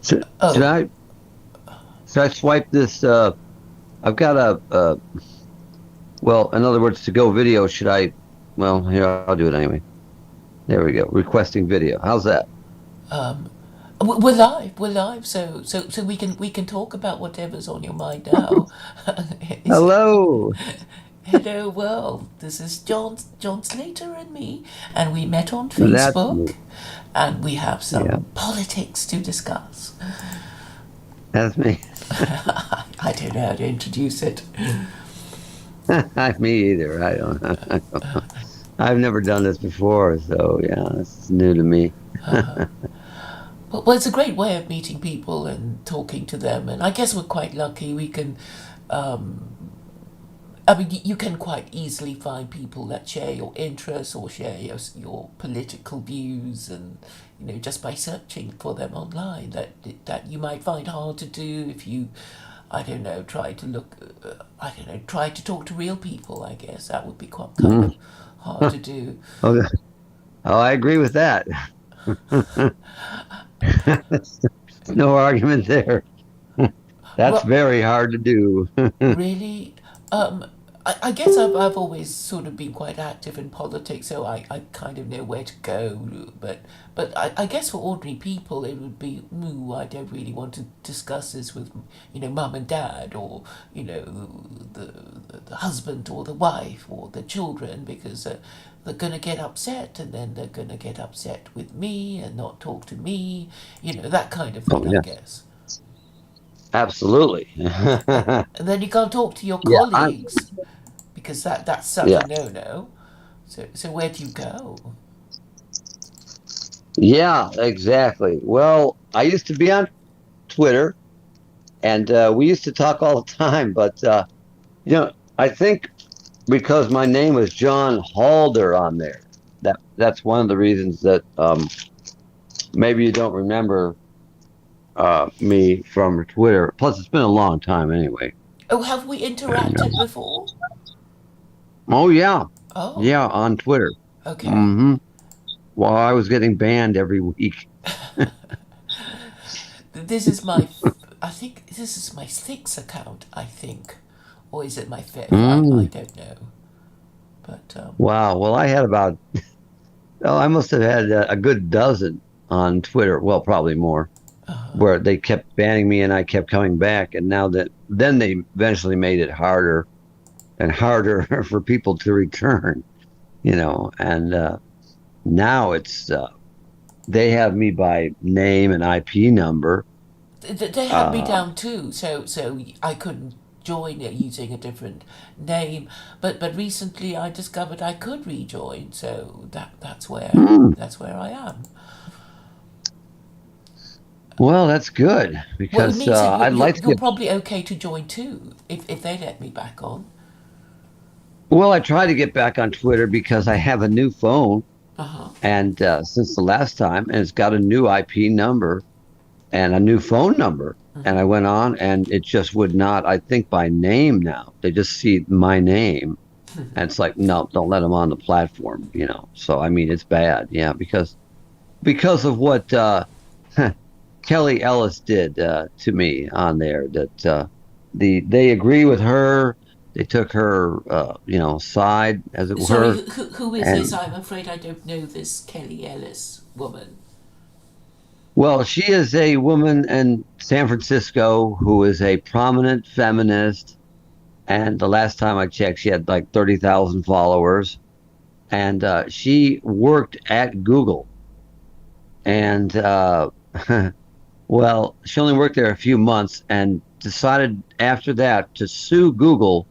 Should Oh, I swipe this? I've got well, in other words, to go video. Should I? Well, here I'll do it anyway. There we go. Requesting video. How's that? we're live. We're live. So we can talk about whatever's on your mind now. Is it? Hello. Hello, world. This is John Slater and me, and we met on That's me. Facebook, and we have Yeah, some politics to discuss. that's me. I don't know how to introduce it. Me either. I've never done this before, so yeah, this is new to me. Well, it's a great way of meeting people and talking to them, and I guess we're quite lucky. We can I mean, you can quite easily find people that share your interests or share your political views, and just by searching for them online, that you might find hard to do if you, I don't know, try to look, I don't know, try to talk to real people. I guess that would be quite kind Mm. of hard to do. Oh, oh, I agree with that. No argument there. That's Well, very hard to do. really, I guess I've always sort of been quite active in politics, so I kind of know where to go. But I guess for ordinary people, it would be, ooh, I don't really want to discuss this with, mum and dad, or, the husband or the wife or the children, because they're going to get upset, and then they're going to get upset with me and not talk to me, that kind of Oh thing, I yes, guess. absolutely. And then you can't talk to your Yeah, colleagues because that's such yeah, a no-no. So where do you go? yeah, exactly. Well, I used to be on Twitter, and we used to talk all the time. But I think because my name was John Halder on there, that's one of the reasons that maybe you don't remember me from Twitter. Plus, it's been a long time anyway. Oh, have we And interacted before? oh yeah, Oh, yeah, on Twitter. okay. Hmm. While I was getting banned every week. This is my, I think this is my sixth account. I think, or is it my fifth? I Mm, don't know. But wow. Well, I had about, oh, I must have had a good dozen on Twitter. Well, probably more, where they kept banning me and I kept coming back. And then they eventually made it harder and harder for people to return, and now they have me by name and IP number. they had me Uh, down too. So I couldn't join it using a different name. But recently I discovered I could rejoin. So hmm, that's where I am. well, that's good Well, it because means that I'd like to you're get. probably okay to join too, if they let me back on. Well, I try to get back on Twitter because I have a new phone, Uh huh. and since the last time, and it's got a new IP number and a new phone number. And I went on, and it just would not. I think by name now, they just see my name, and it's like, no, don't let them on the platform. So I mean, it's bad, yeah, because of what Kelly Ellis did to me on there. That they agree with her. They took her, side, as it Sorry, were. who is this? And I'm afraid I don't know this Kelly Ellis woman. well, she is a woman in San Francisco who is a prominent feminist. And the last time I checked, she had like 30,000 followers. And she worked at Google. And well, she only worked there a few months and decided after that to sue Google,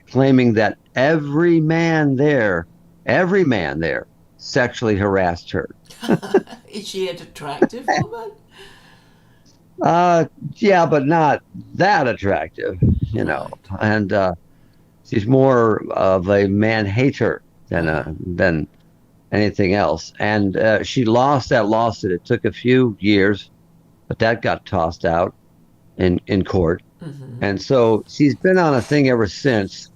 claiming that every man there sexually harassed her. Is she an attractive woman? Uh, yeah, but not that attractive, you know. Right. And she's more of a man hater than anything else. And she lost that lawsuit. It took a few years, but that got tossed out in court. And so she's been on a thing ever since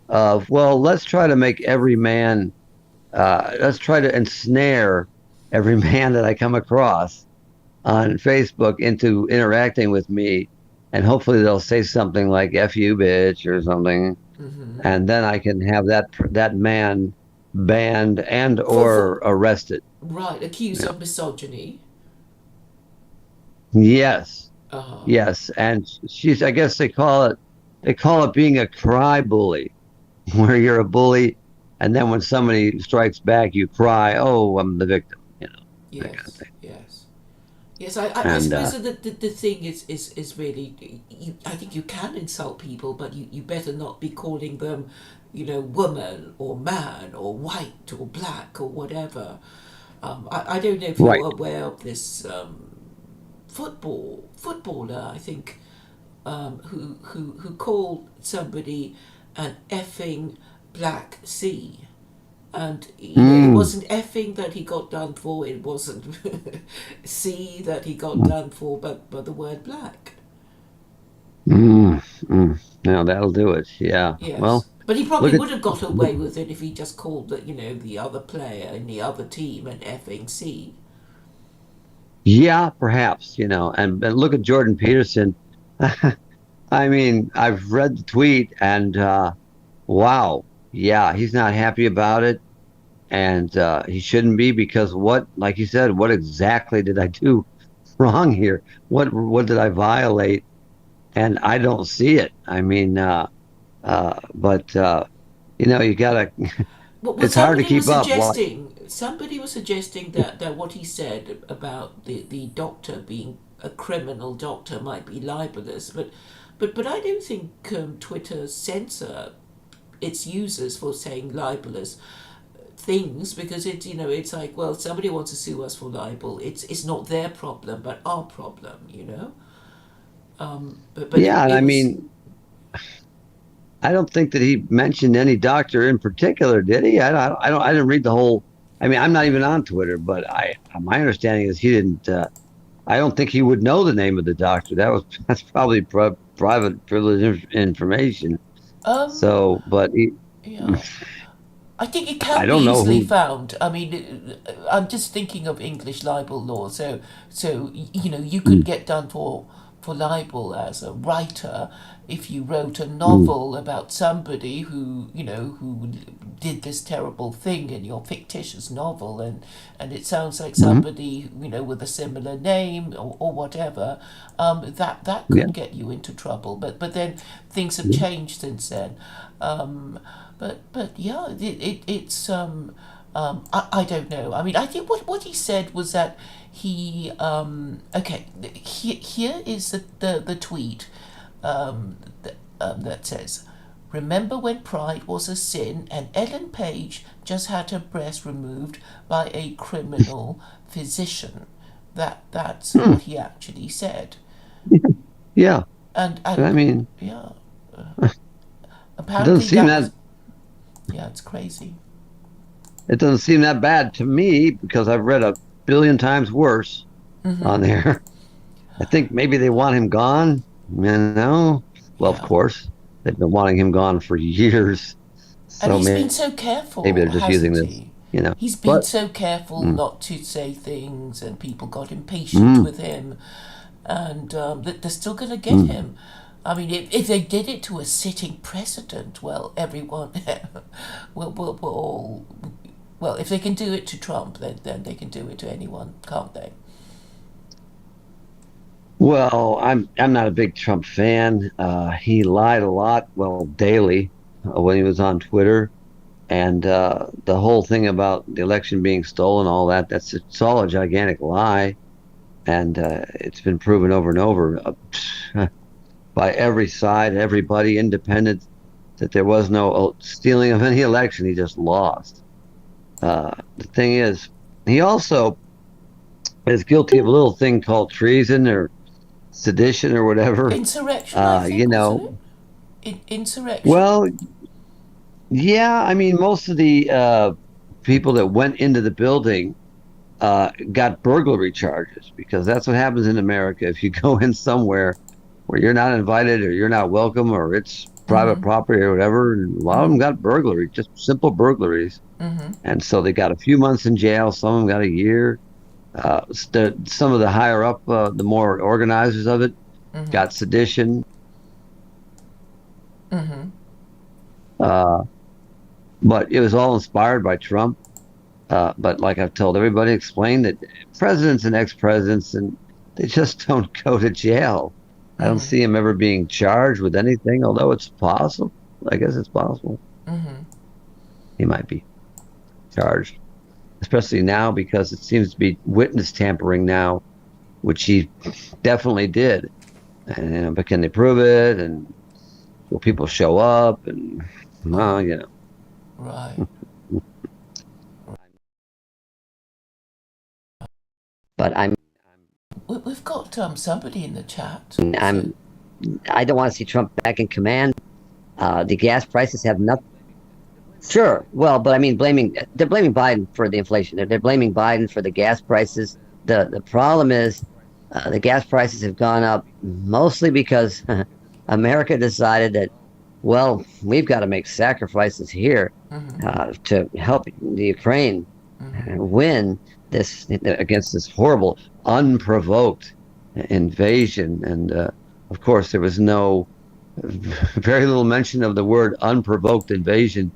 of, well, let's try to make every man, let's try to ensnare every man that I come across on Facebook into interacting with me, and hopefully they'll say something like "F you, bitch" or something, and then I can have that man banned and For or arrested. right, accused Yeah. of misogyny. Yes, Uh, yes, and she's. I guess they call it being a cry bully, where you're a bully, and then when somebody strikes back, you cry, "Oh, I'm the victim," that kind of yes, thing. yes. Yes, I And suppose that the thing is really, I think you can insult people, but you better not be calling them, woman or man or white or black or whatever. I don't know if right. you're aware of this footballer, I think, who called somebody an effing black C. And it Mm, wasn't effing that he got done for. It wasn't C that he got done for, but the word black. mm, mm. Now that'll do it. Yeah. Yes, Well, but he probably look at. would have got away with it if he just called the other player in the other team an effing C. Yeah, perhaps, and look at Jordan Peterson. I mean, I've read the tweet and wow, yeah, he's not happy about it, and he shouldn't be because like you said, what exactly did I do wrong here? What did I violate? And I don't see it. I mean, but you gotta. Well, It's hard to somebody was keep up. suggesting that what he said about the doctor being a criminal doctor might be libelous, but I don't think Twitter censor its users for saying libelous things because it's like, well, somebody wants to sue us for libel. It's not their problem but our problem. But Yeah, and I it was. mean, I don't think that he mentioned any doctor in particular, did he? I didn't read the whole. I mean, I'm not even on Twitter, but my understanding is he didn't. I don't think he would know the name of the doctor. That's probably private privileged information. um So, but yeah, I think it I can be don't know easily who. found. I mean, I'm just thinking of English libel law. So you could Mm, get done for libel as a writer if you wrote a mm, novel about somebody who did this terrible thing in your fictitious novel, and it sounds like mhm. somebody with a similar name or whatever. That Yeah, could get you into trouble. But then things have yeah. changed since then. Um, but yeah, I don't know. I mean, I think what he said was that he okay. Here is the tweet that says, "Remember when pride was a sin and Ellen Page just had her breast removed by a criminal physician." That's Hmm. what he actually said, Yeah. and I and mean, yeah, it doesn't apparently seem that that was, yeah, it's crazy. it doesn't seem that bad to me because I've read a billion times worse on there. I think maybe they want him gone. Well, of Yeah. course, they've been wanting him gone for years. And So he's been maybe so they're careful, just using hasn't this, he? He's been But so careful mm, not to say things, and people got impatient mm, with him, and they're still going to get mm. him. I mean, if they did it to a sitting president, well, everyone will all. Well, if they can do it to Trump, then they can do it to anyone, can't they? Well, I'm not a big Trump fan. He lied a lot, well, daily when he was on Twitter, and the whole thing about the election being stolen, all that. It's all a gigantic lie, and it's been proven over and over by every side, everybody, independent, that there was no stealing of any election. He just lost. The thing is, he also is guilty of a little thing called treason or sedition or whatever. Insurrection, I Uh, you think, wasn't know, it? Insurrection. well, yeah, I mean, most of the people that went into the building got burglary charges because that's what happens in America. If you go in somewhere where you're not invited or you're not welcome or it's private property or whatever, and a lot of them got burglary, just simple burglaries. And so they got a few months in jail. Some of them got a year. Some of the higher up, the more organizers of it, Mm-hmm. got sedition. Mm-hmm. Uh, but it was all inspired by Trump. But like I've told everybody, explain that presidents and ex-presidents, and they just don't go to jail. I don't Mm-hmm. see him ever being charged with anything, although it's possible. I guess it's possible Mm-hmm. he might be charged, especially now because it seems to be witness tampering now, which he definitely did. And but can they prove it? And will people show up? And Oh, well, you know, right. But We've got somebody in the chat. So, I'm I don't want to see Trump back in command. The gas prices have nothing. Sure, well, but I mean, they're blaming Biden for the inflation. They're blaming Biden for the gas prices. The problem is the gas prices have gone up mostly because America decided that, well, we've got to make sacrifices here mm-hmm. to help the Ukraine Mm-hmm. win this against this horrible, unprovoked invasion. And of course, there was no very little mention of the word unprovoked invasion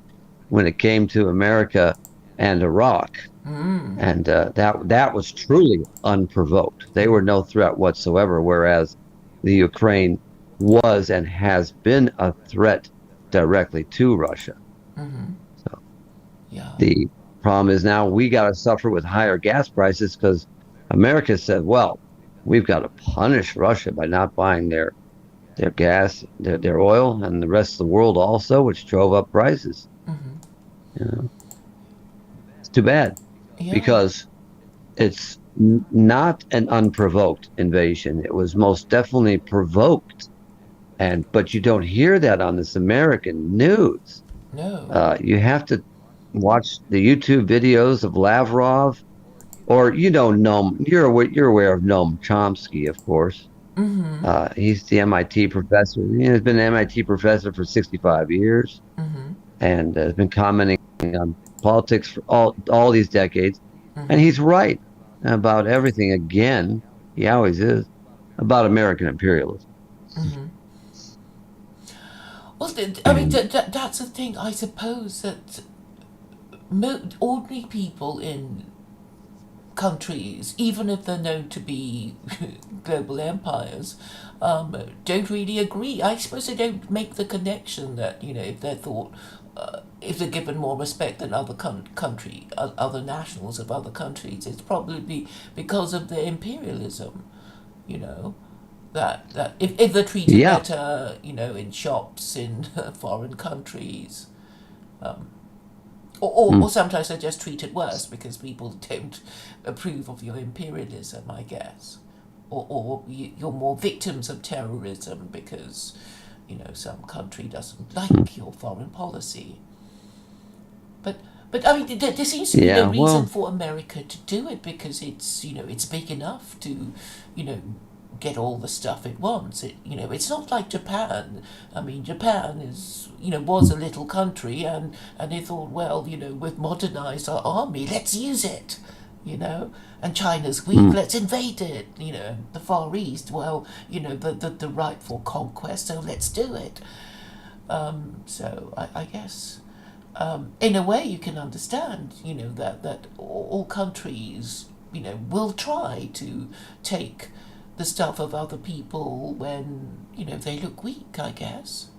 when it came to America and Iraq. Mm-hmm. And that was truly unprovoked. They were no threat whatsoever, whereas the Ukraine was and has been a threat directly to Russia. Mm-hmm. So Yeah. the problem is now we got to suffer with higher gas prices because America said, well, we've got to punish Russia by not buying their gas, their oil, and the rest of the world also, which drove up prices. Mm-hmm. You know, it's too bad Yeah. because it's not an unprovoked invasion. It was most definitely provoked, and but you don't hear that on this American news. No. You have to watch the YouTube videos of Lavrov, or you know Noam. You're aware of Noam Chomsky, of course. Mm-hmm. He's the MIT professor. He's been an MIT professor for 65 years Mm-hmm. and has been commenting on politics for all these decades. And Mm-hmm. he's right about everything again. He always is about American imperialism. Mm-hmm. Well, I mean, And that's the thing. I suppose that ordinary people in countries, even if they're known to be global empires, don't really agree. I suppose they don't make the connection that, if they're thought, if they're given more respect than other other nationals of other countries, it's probably because of their imperialism. You know, that if they're treated yeah, better, in shops in foreign countries, or mm, sometimes they're just treated worse because people don't approve of your imperialism, I guess. Or you're more victims of terrorism because, some country doesn't mm, like your foreign policy. But but I mean, there seems to be no yeah. reason Well, for America to do it because it's big enough to, you know, get all the stuff it wants. It's not like Japan. I mean, Japan was a little country, and they thought, well, we've modernized our army, let's use it. And China's weak, mm, let's invade it. The Far East, well, the right for conquest, so let's do it. So I guess, in a way, you can understand, that all countries, will try to take the stuff of other people when, they look weak, I guess.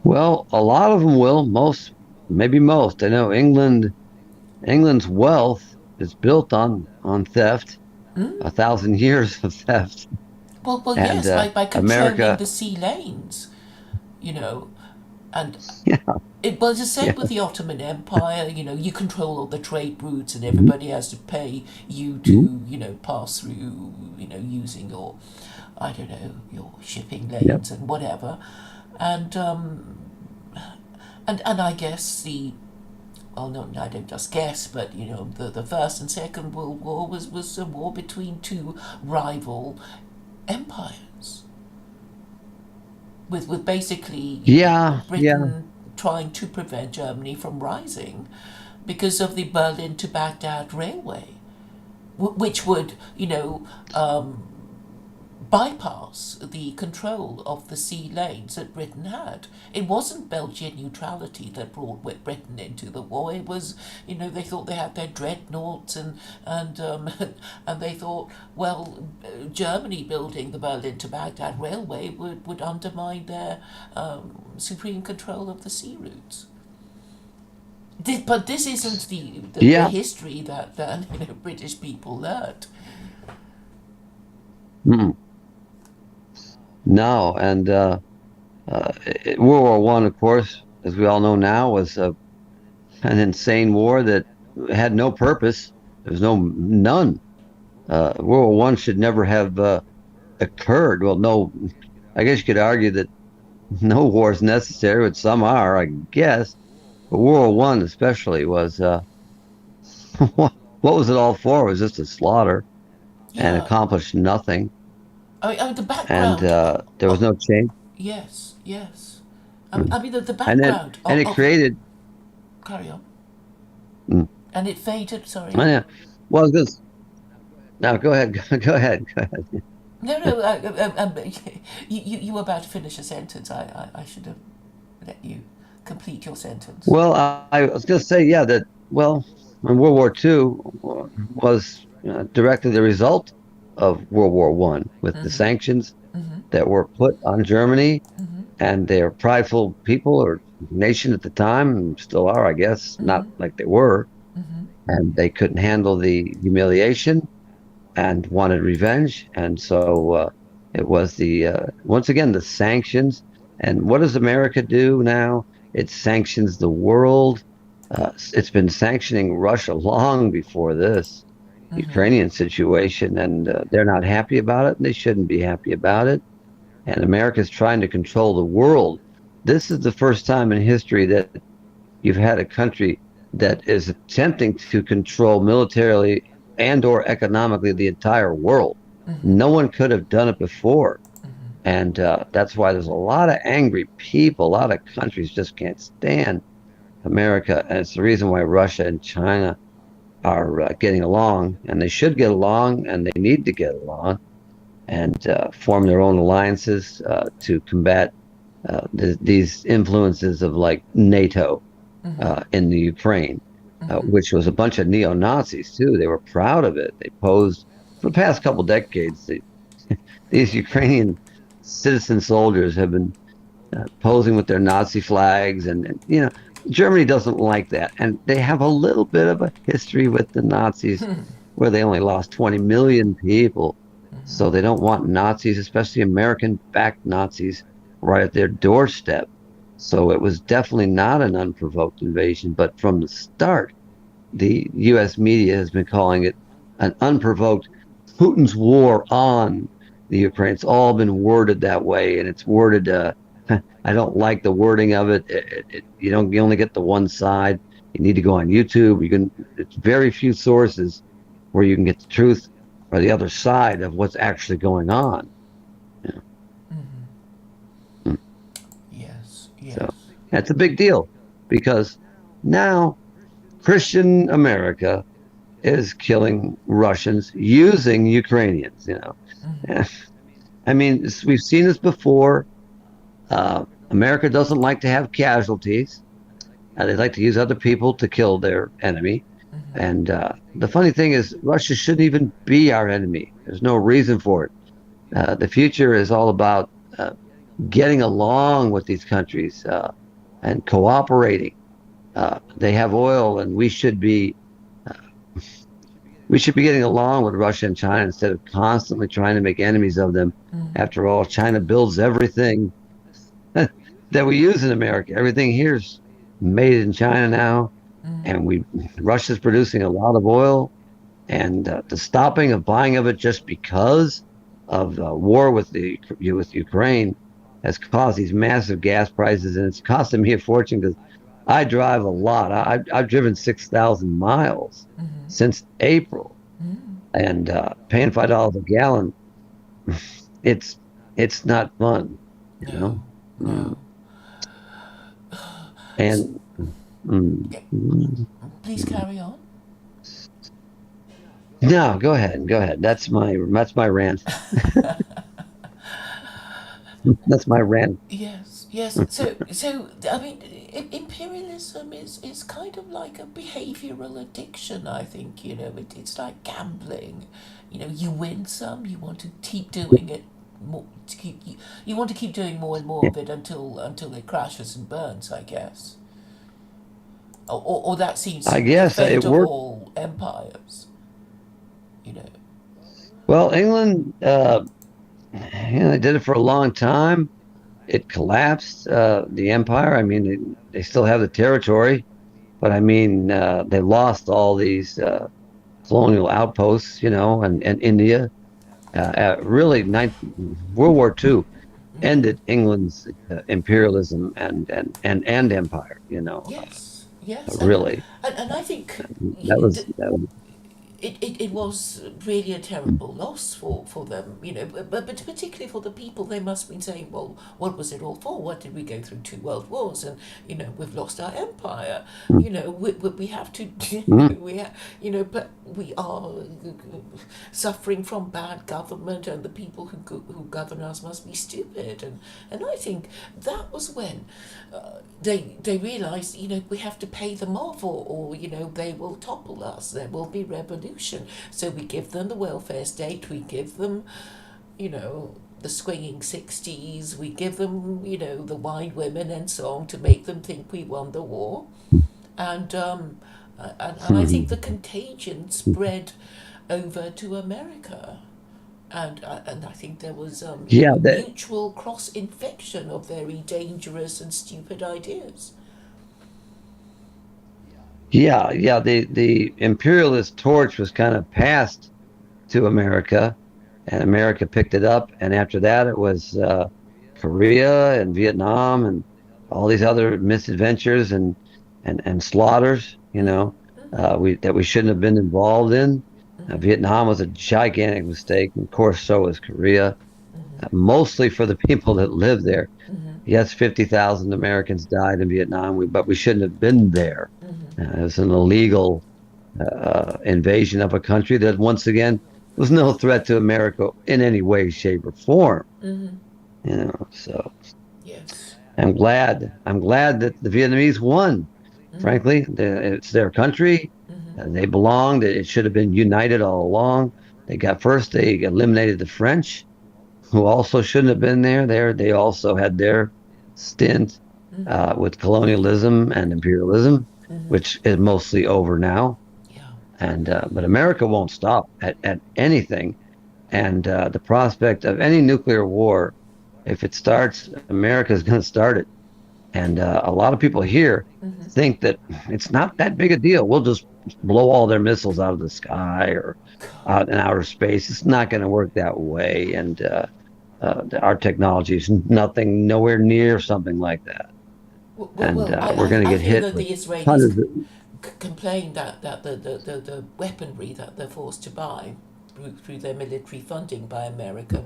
well, a lot of them will. Most, maybe most. I know England's wealth is built on theft, Mm? 1,000 years of theft, Well, and yes, by controlling America. the sea lanes, you know, and Yeah, it's the same yeah. with the Ottoman Empire. You control all the trade routes, and Mhm, everybody has to pay you mhm, to, pass through, using your, I don't know, your shipping yep. lanes and whatever. And and I guess well, no, I don't just guess, but the First and Second World War was a war between two rival empires, with basically Yeah, yeah. Britain trying to prevent Germany from rising, because of the Berlin to Baghdad railway, which would, bypass the control of the sea lanes that Britain had. It wasn't Belgian neutrality that brought Britain into the war. It was, they thought they had their dreadnoughts and and they thought, well, Germany building the Berlin to Baghdad railway would undermine their supreme control of the sea routes. But this isn't the Yeah. history that British people learned. Mm. No, and World War One, of course, as we all know now, was an insane war that had no purpose. There was none. World War One should never have occurred. Well, no, I guess you could argue that no war is necessary, but some are, I guess. But World War One, especially, was what was it all for? It was just a slaughter and Yeah, accomplished nothing, I mean the and background. there was no change. Yes, yes. Mm. I mean the And then background and it of created. carry on, Mm, and it faded. Sorry. yeah. Well, this now go ahead, go ahead, go ahead. No, no. You were about to finish a sentence. I should have let you complete your sentence. Well, I was going to say, yeah, that well, when World War Two was directly the result of World War One, with the Mm-hmm. sanctions Mm-hmm. that were put on Germany, Mm-hmm. and their prideful people or nation at the time, and still are, I guess, not Mm-hmm. like they were, Mm-hmm. and they couldn't handle the humiliation and wanted revenge, and so it was the once again the sanctions. And what does America do now? It sanctions the world. It's been sanctioning Russia long before this Mm-hmm. Ukrainian situation, and they're not happy about it, and they shouldn't be happy about it. And America's trying to control the world. This is the first time in history that you've had a country that is attempting to control militarily and or economically the entire world. Mm-hmm. No one could have done it before. Mm-hmm. And that's why there's a lot of angry people. A lot of countries just can't stand America. And it's the reason why Russia and China are getting along. And they should get along, and they need to get along and form their own alliances to combat these influences of like NATO Mm-hmm. in the Ukraine, Mm-hmm. which was a bunch of neo Nazis too. They were proud of it. They posed for the past couple decades. These Ukrainian citizen soldiers have been posing with their Nazi flags, and Germany doesn't like that, and they have a little bit of a history with the Nazis, Mm-hmm. where they only lost 20 million people, so they don't want Nazis, especially American-backed Nazis, right at their doorstep. So it was definitely not an unprovoked invasion, but from the start, the U.S. media has been calling it an unprovoked Putin's war on the Ukraine. It's all been worded that way, and it's worded. I don't like the wording of it. You don't. You only get the one side. You need to go on YouTube. You can. It's very few sources where you can get the truth or the other side of what's actually going on. You Mm-hmm. know? Yes, So yes. that's a big deal because now Christian America is killing Russians using Ukrainians. Mm-hmm. I mean, we've seen this before. America doesn't like to have casualties. They like to use other people to kill their enemy. Mm-hmm. And the funny thing is, Russia shouldn't even be our enemy. There's no reason for it. The future is all about getting along with these countries and cooperating. They have oil, and uh, we should be getting along with Russia and China instead of constantly trying to make enemies of them. Mm-hmm. After all, China builds everything that we use in America. Everything here's made in China now, Mm-hmm. and Russia's producing a lot of oil, and the stopping of buying of it just because of the war with Ukraine has caused these massive gas prices, and it's costing me a fortune because I drive a lot. I've driven 6,000 miles Mm-hmm. since April, Mm-hmm. and paying $5 a gallon, it's it's not fun, you know. No, Mm. no. S- And Mm. Okay, Mm. please carry on. No, go ahead. Go ahead. That's my rant. That's my rant. Yes, yes. So I mean, imperialism is kind of like a behavioral addiction. I think it's like gambling. You win some, you want to keep doing it more. You want to keep doing more and more of it until it crashes and burns. I guess, or that seems to I be the guess it fate of worked. all empires. You know. Well, England, they did it for a long time. It collapsed, the empire. I mean, they still have the territory, but I mean, they lost all these colonial outposts, and India. Really, World War II ended England's imperialism and empire. Yes, yes, Really, and I think that was it was really a terrible loss for them, but particularly for the people. They must have been saying, well, what was it all for? What did we go through 2 world wars? And, we've lost our empire. We have to, mm, but we are suffering from bad government, and the people who govern us must be stupid. And I think that was when they realized, we have to pay them off, or they will topple us. There will be revolution. So we give them the welfare state. We give them, the swinging 60s. We give them, the wine women and so on to make them think we won the war. And I think the contagion spread over to America. And I think there was yeah, mutual cross infection of very dangerous and stupid ideas. yeah. The imperialist torch was kind of passed to America, and America picked it up. And after that, it was Korea and Vietnam and all these other misadventures and slaughters, that we shouldn't have been involved in. Vietnam was a gigantic mistake, and of course, so was Korea. Mostly for the people that live there. Yes, 50,000 Americans died in Vietnam, but we shouldn't have been there. It was an illegal invasion of a country that, once again, was no threat to America in any way, shape, or form. So Yes. I'm glad that the Vietnamese won. Frankly, it's their country. They belonged. It should have been united all along. They eliminated the French, who also shouldn't have been there. They also had their stint with colonialism and imperialism, which is mostly over now. Yeah. And but America won't stop at anything. And the prospect of any nuclear war, if it starts, America is going to start it. And a lot of people here think that it's not that big a deal. We'll just blow all their missiles out of the sky or out in outer space. It's not going to work that way. And our technology is nothing, nowhere near something like that. And we're going to I get feel hit that with the Israelis hundreds of. complain that the weaponry that they're forced to buy through their military funding by America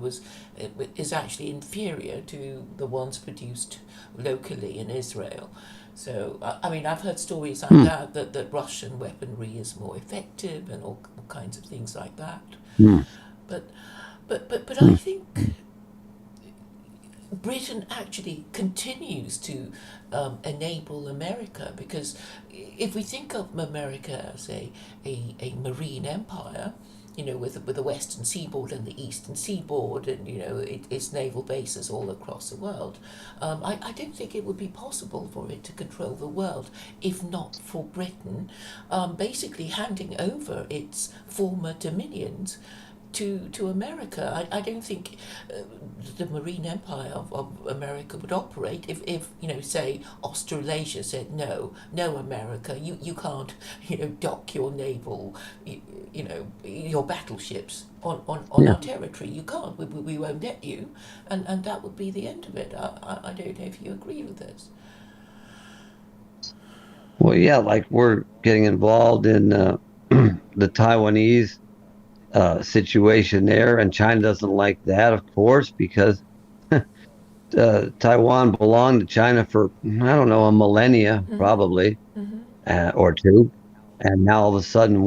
is actually inferior to the ones produced locally in Israel. So I mean, I've heard stories like Hmm, that Russian weaponry is more effective and all kinds of things like that. hmm, But but I hmm, think Britain actually continues to enable America, because if we think of America as a marine empire, with the western seaboard and the eastern seaboard, and its naval bases all across the world, I don't think it would be possible for it to control the world if not for Britain basically handing over its former dominions to America. I don't think the marine empire of America would operate if say Australasia said no America, you can't dock your naval your battleships on yeah. our territory. You can't. We won't let you, and that would be the end of it. I don't know if you agree with this. Well, yeah, like we're getting involved in the Taiwanese situation there, and China doesn't like that, of course, because Taiwan belonged to China for, I don't know, a millennia, probably. or two, and now all of a sudden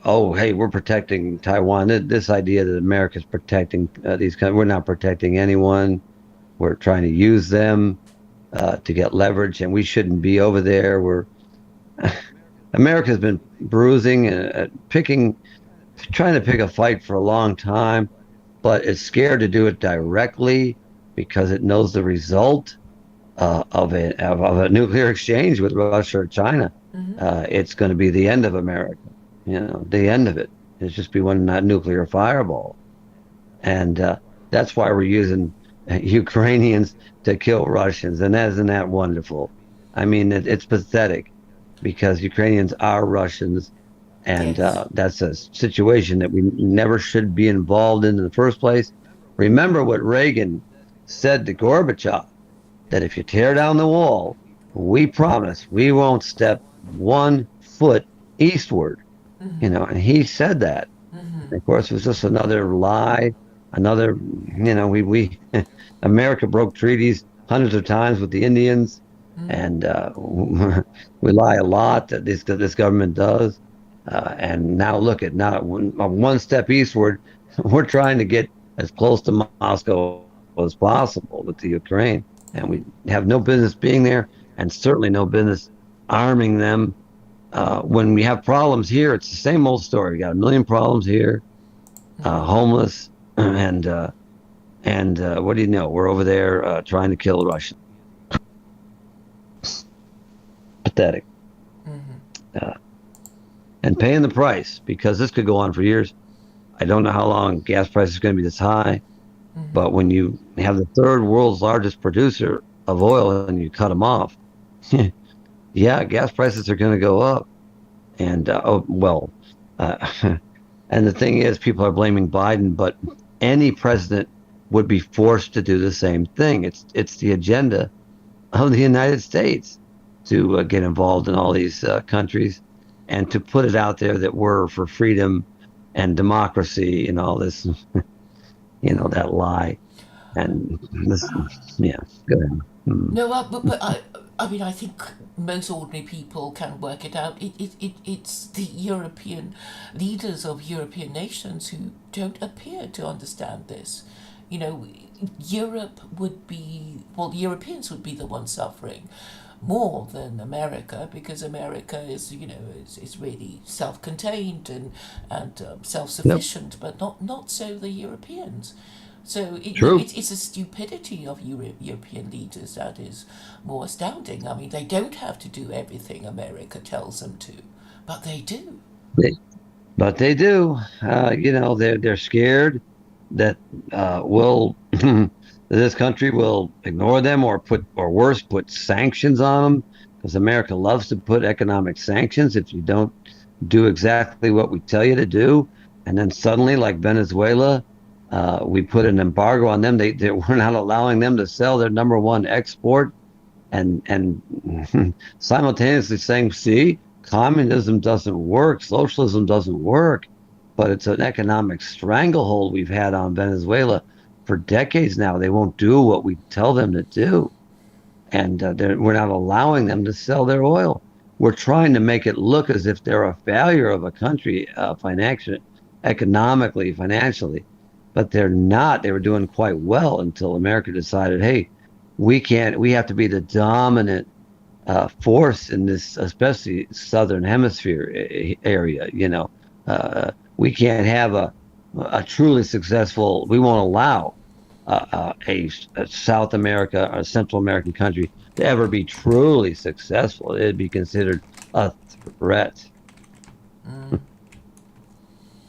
oh, hey, we're protecting Taiwan. This idea that America's protecting these countries, we're not protecting anyone. We're trying to use them to get leverage, and we shouldn't be over there. America's been bruising and trying to pick a fight for a long time, but it's scared to do it directly because it knows the result of a nuclear exchange with Russia or China. It's going to be the end of America. The end of it. It's just be one nuclear fireball, and that's why we're using Ukrainians to kill Russians, and isn't that wonderful? I mean, it's pathetic because Ukrainians are Russians, and Yes. that's a situation that we never should be involved in the first place. Remember what Reagan said to Gorbachev, that if you tear down the wall, we promise we won't step 1 foot eastward. And he said that. Of course, it was just another lie. Another, we America broke treaties hundreds of times with the Indians, and we lie a lot that this government does. And now look at now 1 step eastward, we're trying to get as close to Moscow as possible with the Ukraine, and we have no business being there, and certainly no business arming them. When we have problems here, it's the same old story. We got a million problems here, homeless, and what do you know? We're over there trying to kill the Russians. Pathetic. And paying the price, because this could go on for years. I don't know how long gas prices are going to be this high, but when you have the third world's largest producer of oil and you cut them off, yeah, gas prices are going to go up. And and the thing is, people are blaming Biden, but any president would be forced to do the same thing. It's the agenda of the United States to get involved in all these countries and to put it out there that we're for freedom and democracy and all this, that lie. And this, yeah, go ahead. No, but I mean, I think most ordinary people can work it out. It's the European leaders of European nations who don't appear to understand this. You know, Europeans would be the ones suffering more than America, because America is really self-contained and Yep, self-sufficient, but not so the Europeans. So true. it's a stupidity of European leaders that is more astounding. I mean, they don't have to do everything America tells them to, but they do. They, but they do. They're scared that will this country will ignore them or worse, put sanctions on them, because America loves to put economic sanctions if you don't do exactly what we tell you to do. And then suddenly, like Venezuela, we put an embargo on them. We're not allowing them to sell their number one export, and simultaneously saying, see, communism doesn't work, socialism doesn't work, but it's an economic stranglehold we've had on Venezuela for decades now. They won't do what we tell them to do, and we're not allowing them to sell their oil. We're trying to make it look as if they're a failure of a country, economically, financially, but they're not. They were doing quite well until America decided, hey, we can't. We have to be the dominant force in this, especially southern hemisphere area. We can't have a truly successful. We won't allow a South America or Central American country to ever be truly successful. It'd be considered a threat.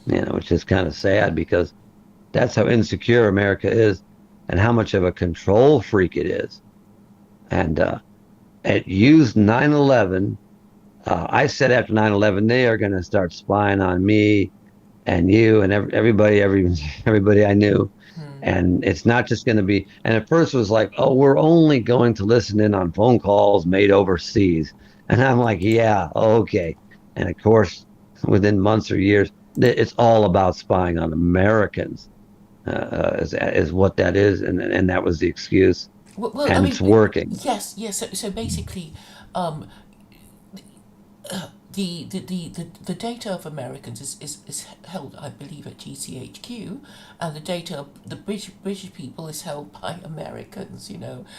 Which is kind of sad because that's how insecure America is and how much of a control freak it is. And it used 9/11. I said after 9/11, they are going to start spying on me and you and everybody I knew. And it's not just going to be, and at first it was like, oh, we're only going to listen in on phone calls made overseas. And I'm like, yeah, okay. And of course, within months or years, it's all about spying on Americans, is what that is. And that was the excuse. Well, I And mean, it's working. yes, yes. So basically, um, the data of Americans is held, I believe, at GCHQ, and the data of the British people is held by Americans.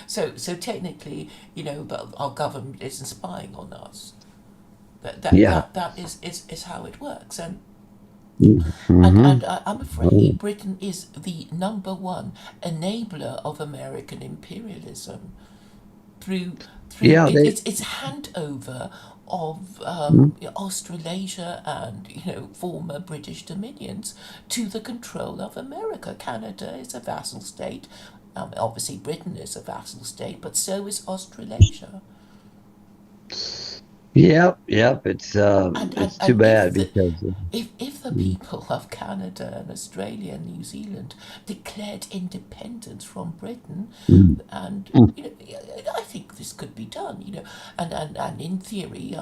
So technically, our government isn't spying on us. Yeah. Is how it works, and Hmm. I'm afraid Britain is the number one enabler of American imperialism through Yeah, they. its handover of Australasia and former British dominions to the control of America. Canada is a vassal state. Obviously, Britain is a vassal state, but so is Australasia. Yep, yep. And It's too bad because. if the people of Canada and Australia and New Zealand declared independence from Britain, Mm, and mm, I think this could be done, and in theory,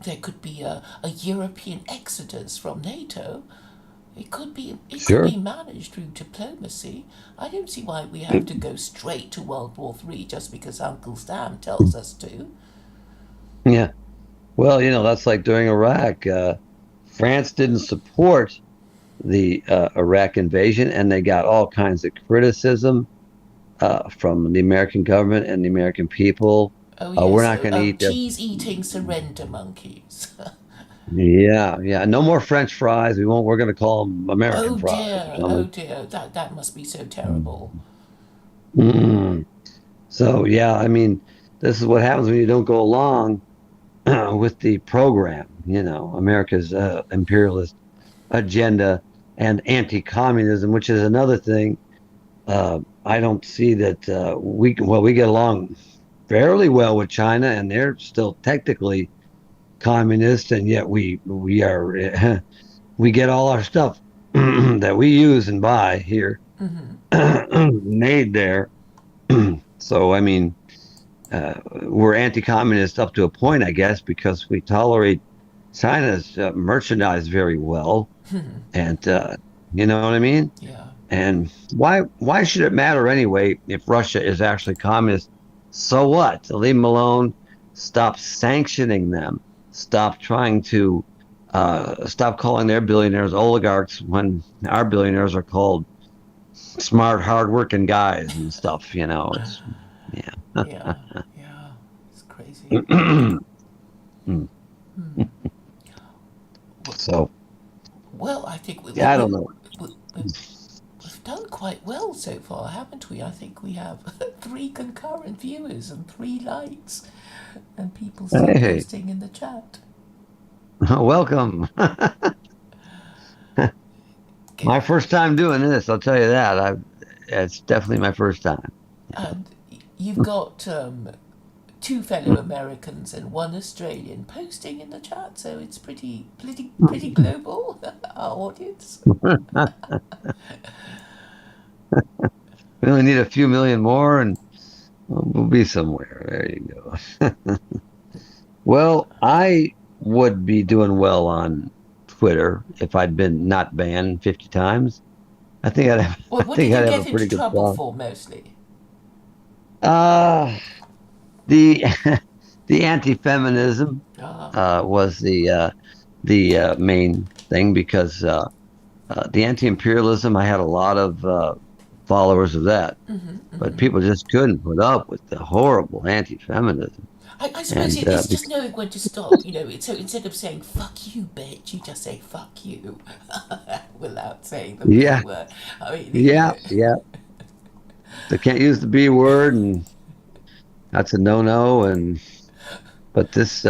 there could be a European exodus from NATO. It could be sure. managed through diplomacy. I don't see why we have to go straight to World War III just because Uncle Sam tells us to. Yeah. Well, that's like during Iraq. France didn't support the Iraq invasion, and they got all kinds of criticism from the American government and the American people. Oh We're yes, not going to eat their. cheese eating surrender monkeys. Yeah, yeah. No more French fries. We won't. We're going to call them American Oh fries or dear, oh something. dear, that must be so terrible. Mm. So yeah, I mean, this is what happens when you don't go along with the program. America's imperialist agenda and anti-communism, which is another thing. I don't see that we get along fairly well with China, and they're still technically communist, and yet we are we get all our stuff that we use and buy here made there. So I mean, we're anti-communist up to a point, I guess, because we tolerate China's merchandise very well, and you know what I mean. Yeah. And why should it matter anyway if Russia is actually communist? So what? Leave them alone. Stop sanctioning them. Stop trying to stop calling their billionaires oligarchs when our billionaires are called smart, hardworking guys and stuff. It's yeah. Yeah, yeah, it's crazy. W- So Well, I think yeah, I don't know. we've done quite well so far, haven't we? I think we have three concurrent viewers and three likes, and people still Hey, posting in the chat. welcome. Get, My first time doing this, I'll tell you that. It's definitely my first time. and you've got two fellow Americans and one Australian posting in the chat, so it's pretty global. Our audience. We only need a few million more and we'll be somewhere. There you go. Well, I would be doing well on Twitter if I'd been not banned 50 times. I What think did you I'd have a get pretty into good trouble song. for mostly? Uh the the anti-feminism Ah, was the main thing because the anti-imperialism, I had a lot of followers of that, but people just couldn't put up with the horrible anti-feminism. I suppose And it's just knowing when to stop. So instead of saying "fuck you, bitch," you just say "fuck you" without saying the B yeah, word. I mean, yeah, yeah, they can't use the B word, and that's a no-no. And but this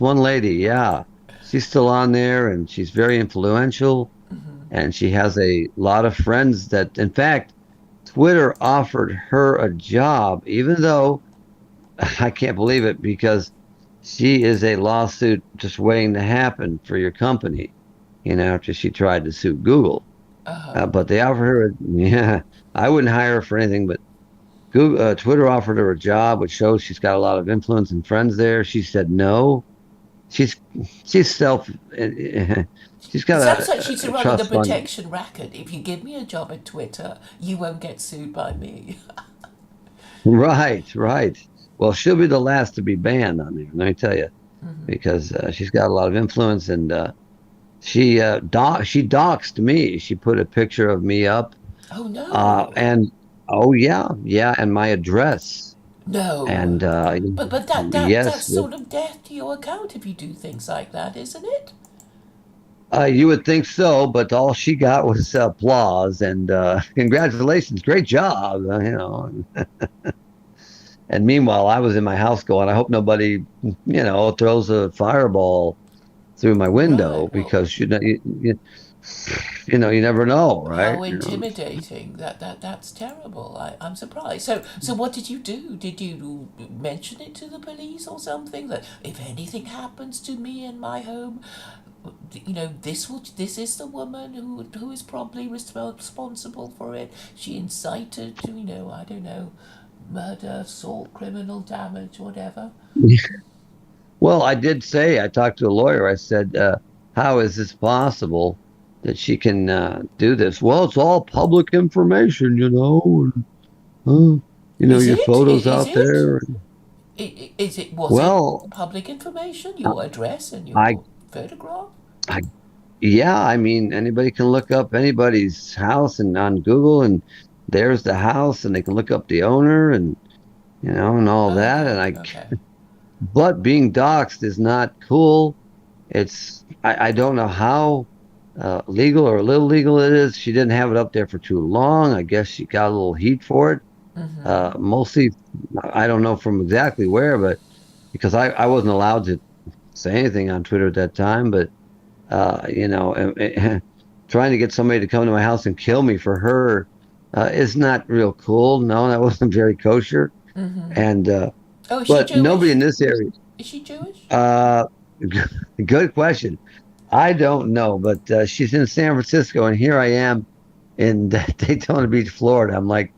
one lady, yeah, she's still on there, and she's very influential, and she has a lot of friends that, in fact, Twitter offered her a job, even though I can't believe it because she is a lawsuit just waiting to happen for your company, after she tried to sue Google. But they offered her, yeah, I wouldn't hire her for anything, but Twitter offered her a job, which shows she's got a lot of influence and friends there. She said no. She's she's self, she's it got sounds like she's a running a trust fund. protection racket. If you give me a job at Twitter, you won't get sued by me. Right, right. Well, she'll be the last to be banned on there. Let me tell you, Hmm. because she's got a lot of influence, and she doxed me. She put a picture of me up, Oh no, and oh yeah, yeah, and my address, no. and But that's yes, sort of death to your account if you do things like that, isn't it? you would think so, but all she got was applause and congratulations, great job, And meanwhile, I was in my house going, I hope nobody, throws a fireball through my window Right. Well, because you never know, right? how intimidating! That's terrible. I'm surprised. So what did you do? Did you mention it to the police or something? That if anything happens to me in my home, this is the woman who is probably responsible for it. She incited to I don't know, murder, assault, criminal damage, whatever. Well, I did say, I talked to a lawyer. I said, how is this possible that she can do this? Well, it's all public information, and, Is your it? photos Is out it? there. Was it Well, public information? Your address and I, your photograph? I, yeah, I mean, anybody can look up anybody's house and on Google, and there's the house, and they can look up the owner, and all that. Okay, okay. But being doxxed is not cool. I don't know how legal or illegal it is. She didn't have it up there for too long. I guess she got a little heat for it. Mm-hmm. Mostly, I don't know from exactly where, but because I wasn't allowed to say anything on Twitter at that time. But trying to get somebody to come to my house and kill me for her is not real cool. No, that wasn't very kosher. Mm-hmm. And Oh, is she but nobody in Jewish? this area. Is she Jewish? Uh, good question. I don't know, but she's in San Francisco, and here I am in Daytona Beach, Florida. I'm like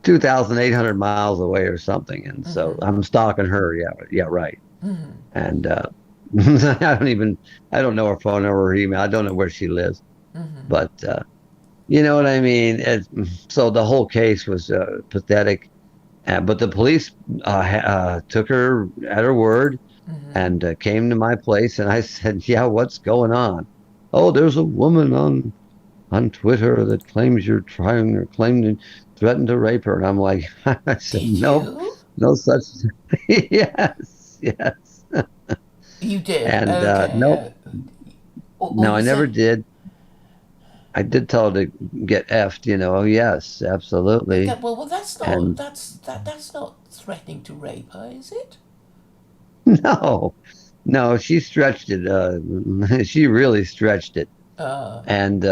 2,800 miles away or something, and so Mm-hmm. I'm stalking her. Yeah, yeah, right. Mm-hmm. And I don't know her phone number or email. I don't know where she lives, Mm-hmm. but you know what I mean. So the whole case was pathetic, but the police took her at her word Mm-hmm. and came to my place, and I said, "Yeah, what's going on?" Oh, there's a woman on Twitter that claims you're trying or claimed to threaten to rape her, and I'm like, I said, Did nope, you? no such. Yes, yes, You did. and nope, Okay. Or no, you I never said did. I did tell her to get effed. Oh, yes, absolutely, that. Well, and that's not threatening to rape her, is it? no, no, she stretched it. She really stretched it. Uh, And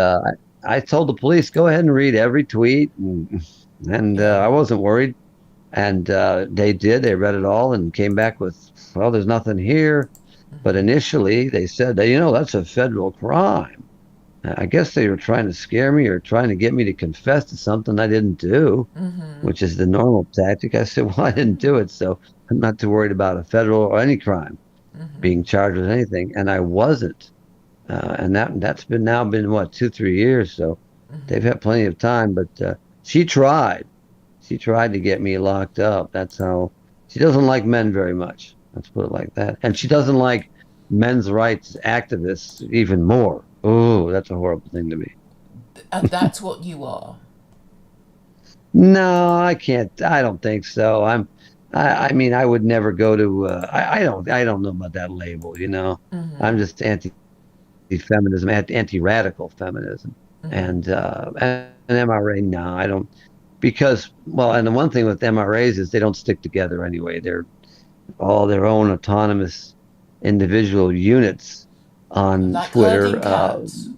I told the police, go ahead and read every tweet. And yeah. I wasn't worried. And they did. They read it all and came back with, well, there's nothing here. But Mm-hmm. initially, they said that, that's a federal crime. I guess they were trying to scare me or trying to get me to confess to something I didn't do, Mm-hmm. which is the normal tactic. I said, well, I didn't do it. So I'm not too worried about a federal or any crime Mm-hmm. being charged with anything. And I wasn't. And that's been what 2 3 years, so they've Mm-hmm. had plenty of time. But she tried. She tried to get me locked up. That's how she doesn't like men very much. Let's put it like that. And she doesn't like men's rights activists even more. Oh, that's a horrible thing to be. And that's what you are. No, I can't. I don't think so. I mean, I would never go to. I don't know about that label. Mm-hmm. I'm just anti-feminism, anti-radical feminism, Mm-hmm. and MRA. No, I don't because well, and the one thing with MRAs is they don't stick together anyway. They're all their own autonomous individual units on Like herding Twitter. cats.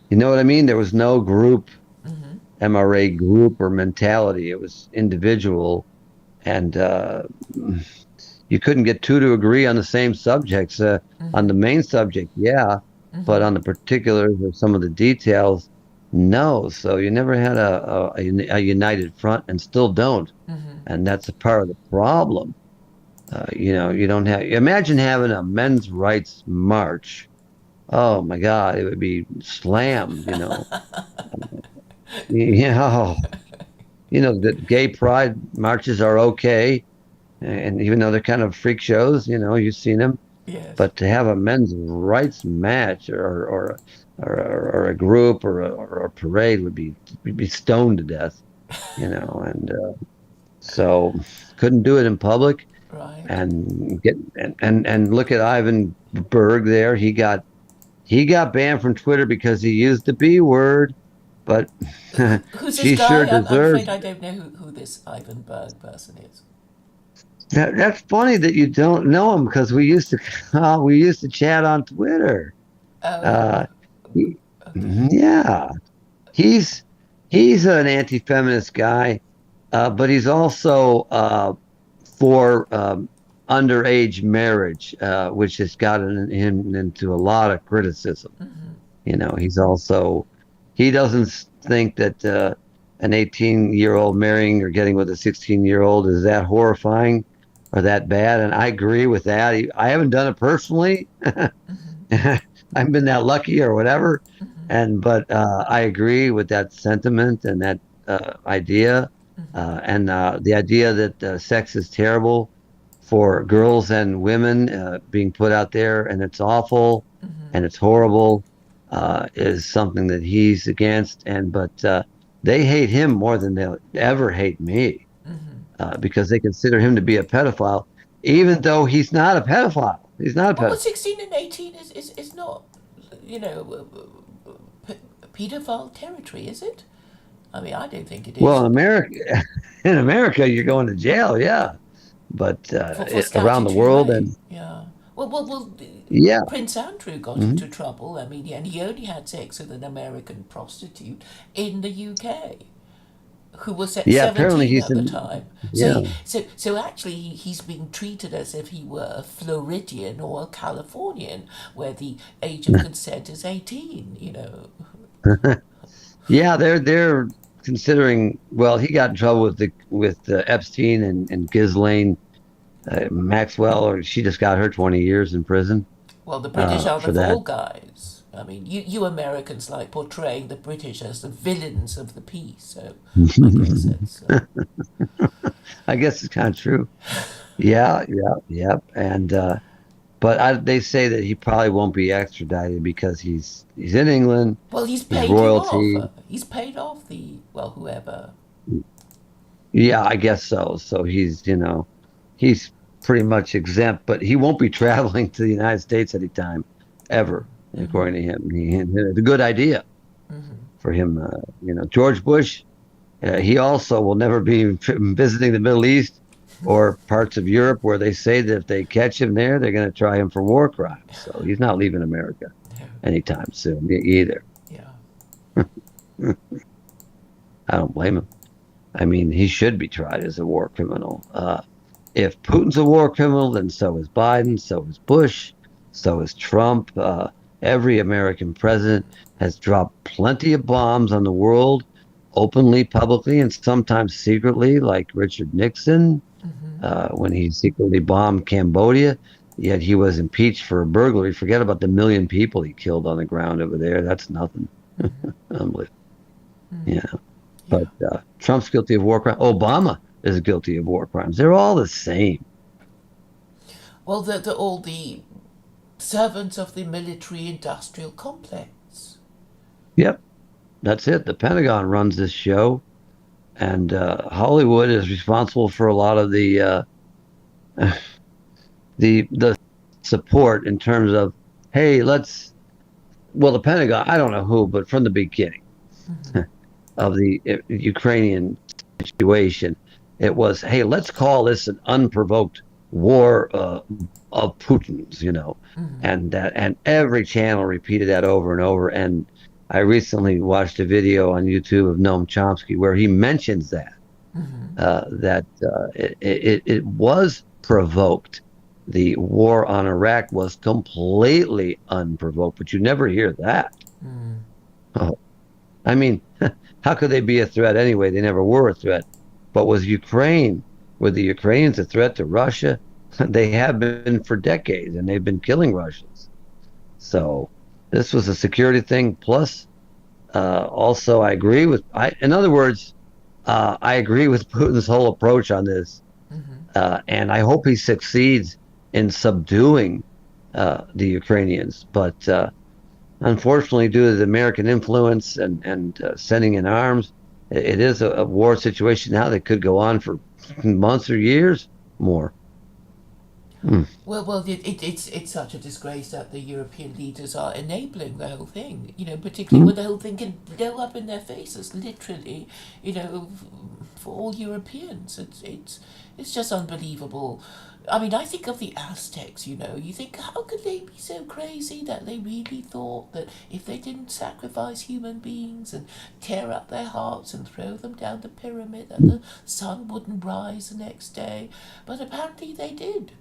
You know what I mean? There was no group Mm-hmm. MRA group or mentality. It was individual, and you couldn't get two to agree on the same subjects. On the Mm-hmm. main subject, yeah, but Mm-hmm. on the particulars or some of the details, no. So you never had a united front, and still don't. Mm-hmm. And that's a part of the problem. You don't have. Imagine having a men's rights march. Oh my God, it would be slammed. You know, that gay pride marches are okay, And even though they're kind of freak shows, you've seen them, Yes. but to have a men's rights match or a group or a parade would be stoned to death, and so couldn't do it in public. Right. And look at Ivan Berg there. He got banned from Twitter because he used the B word, but Who's this she sure guy? I'm afraid deserves. I don't know who this Ivan Berg person is. That's funny that you don't know him because we used to chat on Twitter. Oh, Uh, he- okay. yeah, he's he's an anti-feminist guy, but he's also for underage marriage, which has gotten him into a lot of criticism. He doesn't think that an 18-year-old marrying or getting with a 16-year-old is that horrifying or that bad. And I agree with that. I haven't done it personally. I haven't been that lucky or whatever. But I agree with that sentiment and that idea, and the idea that sex is terrible for girls and women being put out there, and it's awful and it's horrible, is something that he's against. But they hate him more than they'll ever hate me, because they consider him to be a pedophile, even though he's not a pedophile. He's not a Well, pedophile. 16 and 18 is not, you know, pedophile territory, is it? I mean, I don't think it Well, is. In America, you're going to jail, yeah. But For around the statutory world, rape, and yeah. yeah, Prince Andrew got mhm. into trouble. I mean, and he only had sex with an American prostitute in the UK, who was at Yeah. Apparently, 17 he's at the in. time. Yeah, So actually, he's being treated as if he were a Floridian or a Californian, where the age of consent is 18. yeah. They're considering. Well, he got in trouble with Epstein and Ghislaine Maxwell, or she just got her 20 years in prison Well, the British are the for that. fall guys. I mean, you Americans like portraying the British as the villains of the piece, so I guess it's. I guess it's kind of true. Yeah, yeah, yeah. And but they say that he probably won't be extradited because he's in England. Well, he's He's paid you off. royalty. He's paid off whoever. Yeah, I guess so. So he's pretty much exempt, but he won't be traveling to the United States anytime ever, according to him. It's a good idea for him. George Bush, he also will never be visiting the Middle East or parts of Europe where they say that if they catch him there, they're going to try him for war crimes. So he's not leaving America No, anytime soon either. yeah. I don't blame him. I mean, he should be tried as a war criminal. If Putin's a war criminal, then so is Biden, so is Bush, so is Trump. Every American president has dropped plenty of bombs on the world, openly, publicly, and sometimes secretly, like Richard Nixon, when he secretly bombed Cambodia. Yet he was impeached for burglary. Forget about the million people he killed on the ground over there. That's nothing. Unbelievable. Yeah. Yeah. But Trump's guilty of war crimes. Obama is guilty of war crimes. They're all the same. Well, they're all the servants of the military-industrial complex. Yep, that's it. The Pentagon runs this show, and Hollywood is responsible for a lot of the support in terms of, hey, the Pentagon. I don't know who, but from the beginning of the Ukrainian situation, it was, hey, let's call this an unprovoked war of Putin's, and every channel repeated that over and over. And I recently watched a video on YouTube of Noam Chomsky where he mentions that it was provoked. The war on Iraq was completely unprovoked, but you never hear that. Oh, I mean, how could they be a threat anyway? They never were a threat. But were the Ukrainians a threat to Russia? They have been for decades, and they've been killing Russians. So this was a security thing. Plus, also, in other words, I agree with Putin's whole approach on this. and I hope he succeeds in subduing the Ukrainians. But unfortunately, due to the American influence and sending in arms, it is a war situation now that could go on for months or years more. Hmm. Well, it's such a disgrace that the European leaders are enabling the whole thing. You know, particularly Hmm. when the whole thing can blow up in their faces, literally. You know, for all Europeans, it's just unbelievable. I mean, I think of the Aztecs. You know, you think how could they be so crazy that they really thought that if they didn't sacrifice human beings and tear up their hearts and throw them down the pyramid, that the sun wouldn't rise the next day. But apparently they did.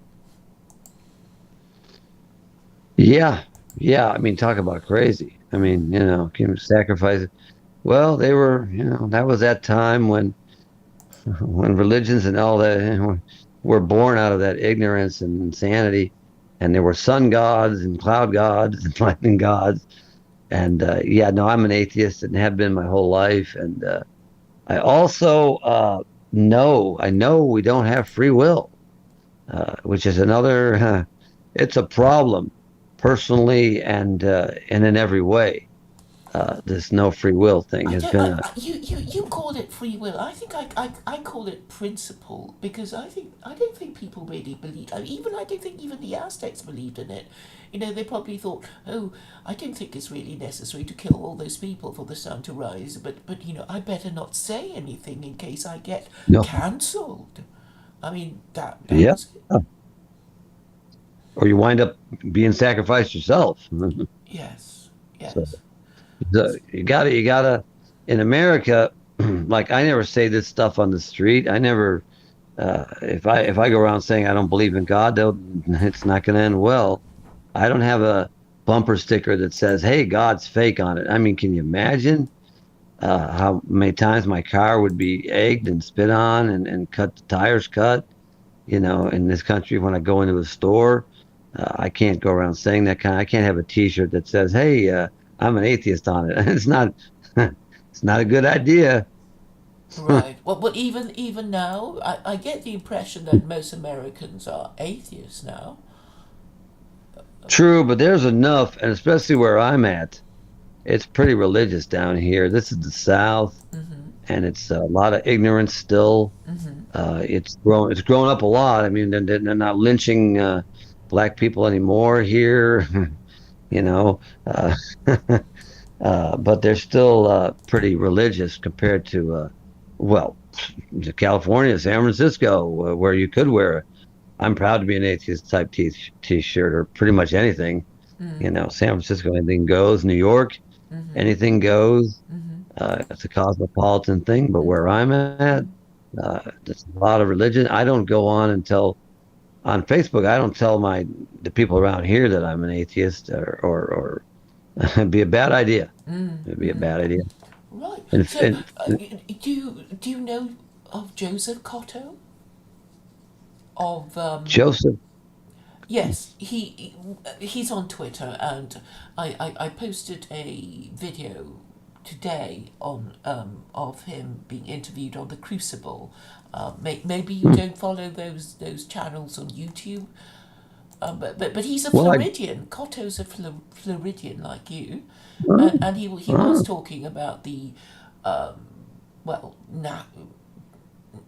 Yeah, yeah. I mean, talk about crazy. I mean, can sacrifice. Well, they were, that was that time when religions and all that were born out of that ignorance and insanity, and there were sun gods and cloud gods and lightning gods. And yeah, no, I'm an atheist and have been my whole life. And I also I know we don't have free will, which is another. It's a problem, personally and in every way. This no free will thing I has don't. been a You call it free will. I think I call it principle because I don't think people really believe. I don't think even the Aztecs believed in it. You know, they probably thought, oh, I don't think it's really necessary to kill all those people for the sun to rise. But you know, I better not say anything in case I get no. cancelled. I mean, that Yeah. was it. Or you wind up being sacrificed yourself. Yes, So, yes. you gotta in America, like I never say this stuff on the street. I never if I go around saying I don't believe in God, it's not gonna end well. I don't have a bumper sticker that says, "Hey, God's fake" on it. I mean, can you imagine how many times my car would be egged and spit on and cut tires cut? In this country, when I go into a store, I can't go around saying that I can't have a T-shirt that says, "Hey, I'm an atheist" on it. It's not. It's not a good idea. Right. Well, but even now, I get the impression that most Americans are atheists now. True, but there's enough, and especially where I'm at, it's pretty religious down here. This is the South, and it's a lot of ignorance still. It's grown up a lot. I mean, they're not lynching black people anymore here. you know, uh, but they're still pretty religious compared to, well, to California, San Francisco, where you could wear. I'm proud to be an atheist type t-shirt or pretty much anything. San Francisco, anything goes. New York, anything goes. It's a cosmopolitan thing. But where I'm at, there's a lot of religion. I don't go on and tell on Facebook. I don't tell the people around here that I'm an atheist or it'd be a bad idea. It'd be a bad idea. Right. And, So, and do you know of Joseph Cotto? Of Joseph, Yes, he's on Twitter, and I posted a video today on of him being interviewed on the Crucible. Maybe you hmm, don't follow those channels on YouTube, but he's a well, Floridian. Cotto's a Floridian like you, uh, and he was uh, talking about the well,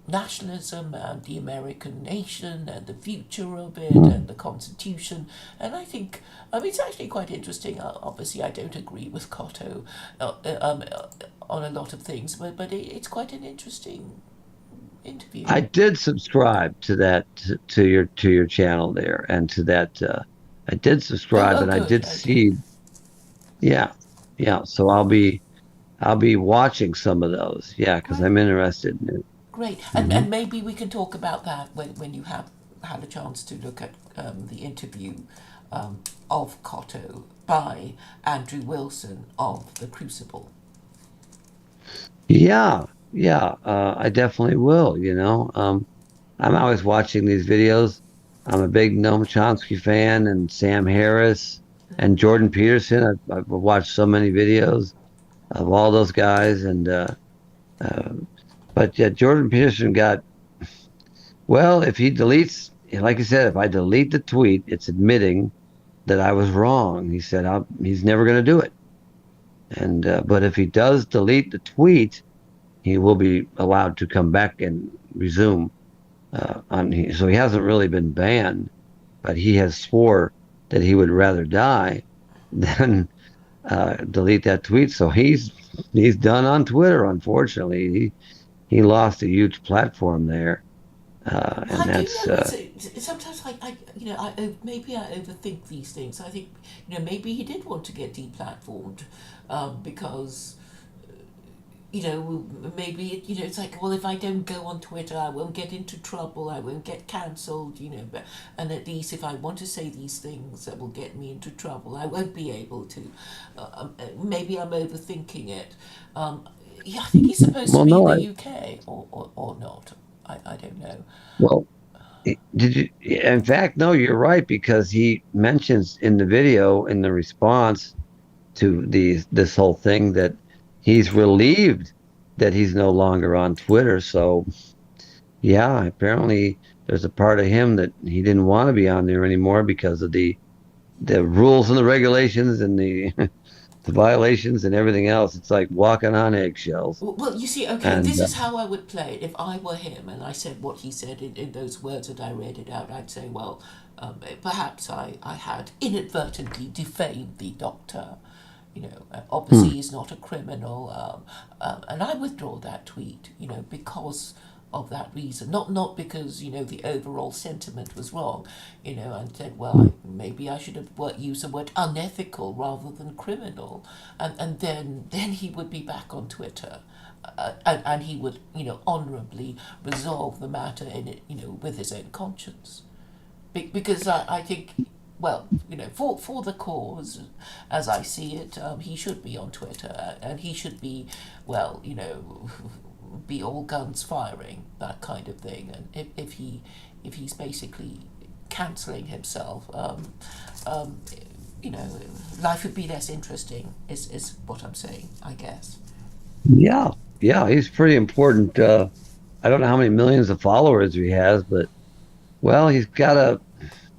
nationalism and the American nation and the future of it and the Constitution. And I think it's actually quite interesting. Obviously, I don't agree with Cotto on a lot of things, but it's quite an interesting interview. I did subscribe to that to your channel there and to that. I did subscribe Oh, and I good. did Okay. see. Yeah, yeah. So I'll be watching some of those. Yeah, because Right. I'm interested in it. Great. Hmm. And maybe we can talk about that when you have had a chance to look at the interview of Cotto by Andrew Wilson of The Crucible. Yeah, yeah. I definitely will. I'm always watching these videos. I'm a big Noam Chomsky fan and Sam Harris and Jordan Peterson. I've watched so many videos of all those guys, and uh, but yeah, Jordan Peterson got Well, if he deletes, like I said, if I delete the tweet, it's admitting that I was wrong. He said he's never going to do it. And but if he does delete the tweet, he will be allowed to come back and resume. So he hasn't really been banned, but he has swore that he would rather die than delete that tweet. So he's done on Twitter. Unfortunately, he lost a huge platform there, Well, and I don't that's know. Sometimes maybe I overthink these things. I think, maybe he did want to get deplatformed, because, maybe it's like, well, if I don't go on Twitter, I won't get into trouble. I won't get cancelled. And at least if I want to say these things that will get me into trouble, I won't be able to. Maybe I'm overthinking it. Yeah, I think he's supposed to well, be in no, the UK, or not. I don't know. well, did you? In fact, no, you're right because he mentions in the video in the response to this whole thing that he's relieved that he's no longer on Twitter. So yeah, apparently there's a part of him that he didn't want to be on there anymore because of the rules and the regulations and the the violations and everything else. It's like walking on eggshells. Well, you see, okay, And this is how I would play it. If I were him and I said what he said in those words that I read it out, I'd say, well, perhaps I had inadvertently defamed the doctor. Obviously hmm, he's not a criminal, and I withdraw that tweet, because of that reason. Not because, the overall sentiment was wrong, and said, well, hmm, maybe I should have used the word unethical rather than criminal, and then he would be back on Twitter. And he would, honourably resolve the matter in it, with his own conscience. Because I think, well, for the cause, as I see it, he should be on Twitter, and he should be, well, be all guns firing, that kind of thing. And if he's basically cancelling himself, um, you know, life would be less interesting. Is what I'm saying, I guess. yeah, yeah, he's pretty important. I don't know how many millions of followers he has, but well, he's got to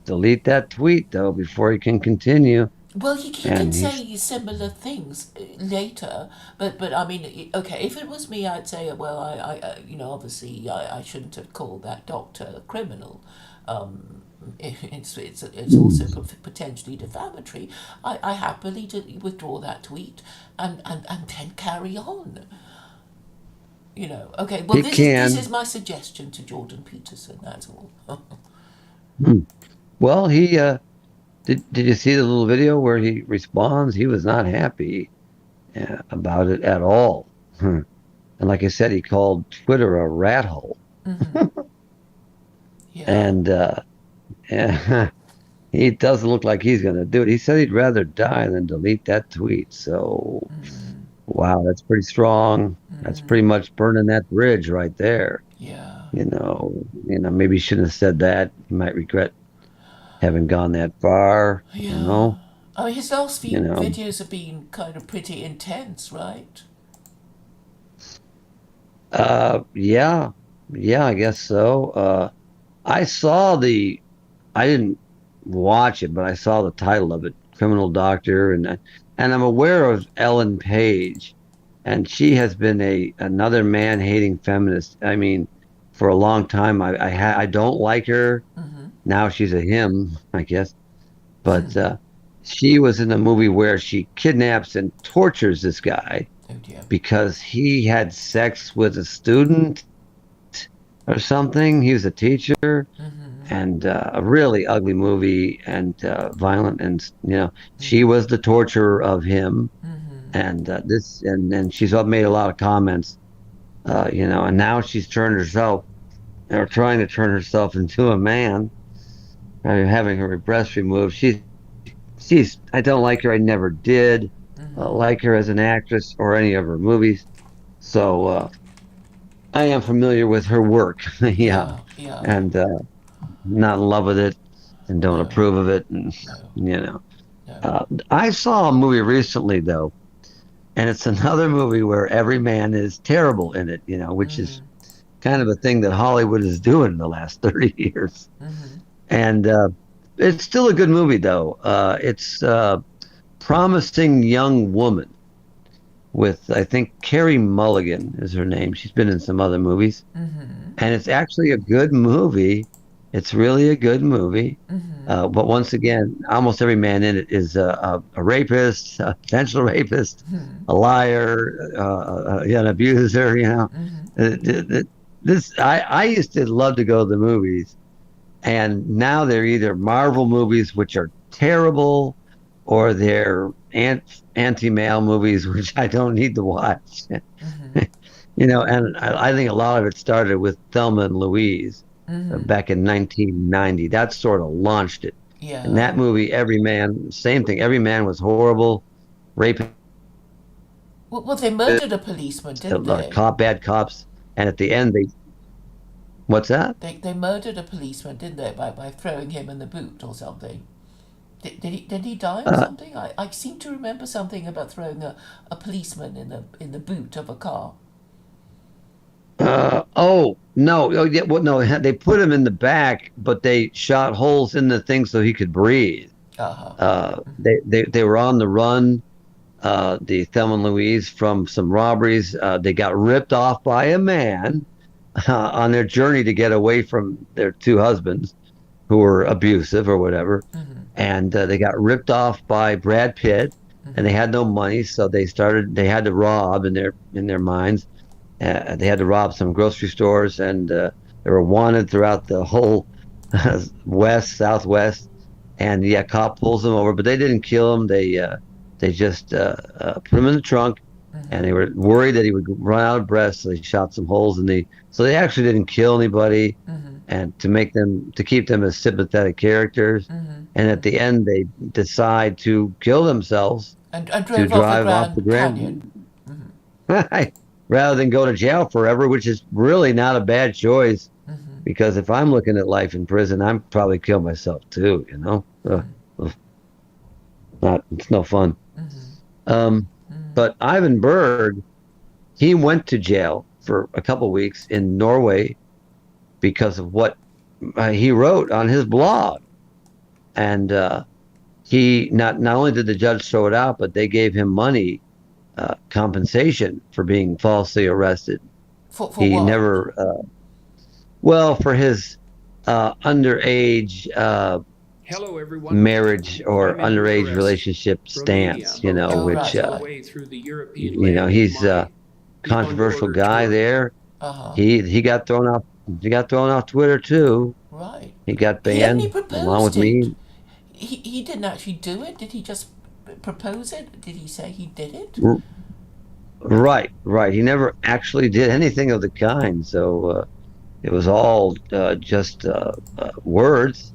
delete that tweet though before he can continue. Well, he can And he's say similar things later, but I mean, okay, if it was me, I'd say, well, obviously, I shouldn't have called that doctor a criminal. It's also potentially defamatory. I happily withdraw that tweet and then carry on. Okay. Well, he this is can. my suggestion to Jordan Peterson. That's all. Hmm. Well, he did you see the little video where he responds? He was not happy about it at all. Hmm. And like I said, he called Twitter a rat hole. Hmm. Yeah. And he doesn't look like he's going to do it. He said he'd rather die than delete that tweet. So, Hmm. wow, that's pretty strong. That's Hmm. pretty much burning that bridge right there. Yeah. Maybe he shouldn't have said that. He might regret having gone that far. You Yeah. know, I mean, his last you few know. videos have been kind of pretty intense, right? Yeah, yeah, I guess so. I saw I didn't watch it, but I saw the title of it, Criminal Doctor, and I'm aware of Ellen Page, and she has been a another man-hating feminist. I mean, for a long time, I don't like her. Mm-hmm. Now she's a him, I guess. But she was in a movie where she kidnaps and tortures this guy Oh dear. because he had sex with a student or something. He was a teacher, Mm-hmm. and a really ugly movie and violent. And she was the torturer of him. Mm-hmm. And and she's made a lot of comments, and now she's turned herself or trying to turn herself into a man, having her breast removed. She's I don't like her. I never did Mm-hmm. like her as an actress or any of her movies. So I am familiar with her work. Yeah, Yeah. Yeah. and not in love with it and don't No. approve of it. And No. you know, No. I saw a movie recently though, and it's another movie where every man is terrible in it. Which is Mm-hmm. kind of a thing that Hollywood is doing in the last 30 years. Mm-hmm. And it's still a good movie, though. It's Promising Young Woman with, I think, Carey Mulligan is her name. She's been in some other movies. Mm-hmm. And it's actually a good movie. It's really a good movie. Mm-hmm. But once again, almost every man in it is a rapist, a potential rapist, Mm-hmm. a liar, an abuser. Mm-hmm. I used to love to go to the movies, and now they're either Marvel movies, which are terrible, or they're anti-male movies, which I don't need to watch. Mm-hmm. And I think a lot of it started with Thelma and Louise Mm-hmm. back in 1990. That sort of launched it. And Yeah. that movie, Every Man, same thing. Every Man was horrible, rapist, Well, they murdered a policeman, didn't they? bad cops. And at the end, what's that? They murdered a policeman, didn't they, by throwing him in the boot or something? Did he die or Uh, something? I seem to remember something about throwing a policeman in the boot of a car. oh no, oh yeah, well no, they put him in the back, but they shot holes in the thing so he could breathe. Uh-huh. They were on the run, the Thelma and Louise, from some robberies. They got ripped off by a man on their journey to get away from their two husbands who were abusive or whatever, Mm-hmm. and they got ripped off by Brad Pitt, and they Mm-hmm. had no money, so they had to rob in their minds. They had to rob some grocery stores, and they were wanted throughout the whole southwest. And yeah, cop pulls them over, but they didn't kill him. They just put him in the trunk, Mm-hmm. and they were worried that he would run out of breath, so they shot some holes in the. So they actually didn't kill anybody, Mm-hmm. and to keep them as sympathetic characters. Mm-hmm. And at the end, they decide to kill themselves And to drove off the drive off the Grand Canyon. Grand Mm-hmm. rather than go to jail forever, which is really not a bad choice. Mm-hmm. Because if I'm looking at life in prison, I'm probably kill myself too. Ugh, it's no fun. Mm-hmm. Um, Mm-hmm. but Ivan Berg, he went to jail for a couple weeks in Norway because of what he wrote on his blog, and he not only did the judge throw it out, but they gave him money compensation for being falsely arrested. For He what? never, well, for his underage Hello, everyone. marriage or I'm in underage Bucharest, relationship Romania, stance, about Oh, which, right, halfway right. way through the European land he's my a controversial beyond-border guy tour. there. Uh-huh. He got thrown off. He got thrown off Twitter too. Right. He got He only banned along with proposed it. me. He didn't actually do it. Did he just propose it? Did he say he did it? R- Right, right. He never actually did anything of the kind. So it was all just words.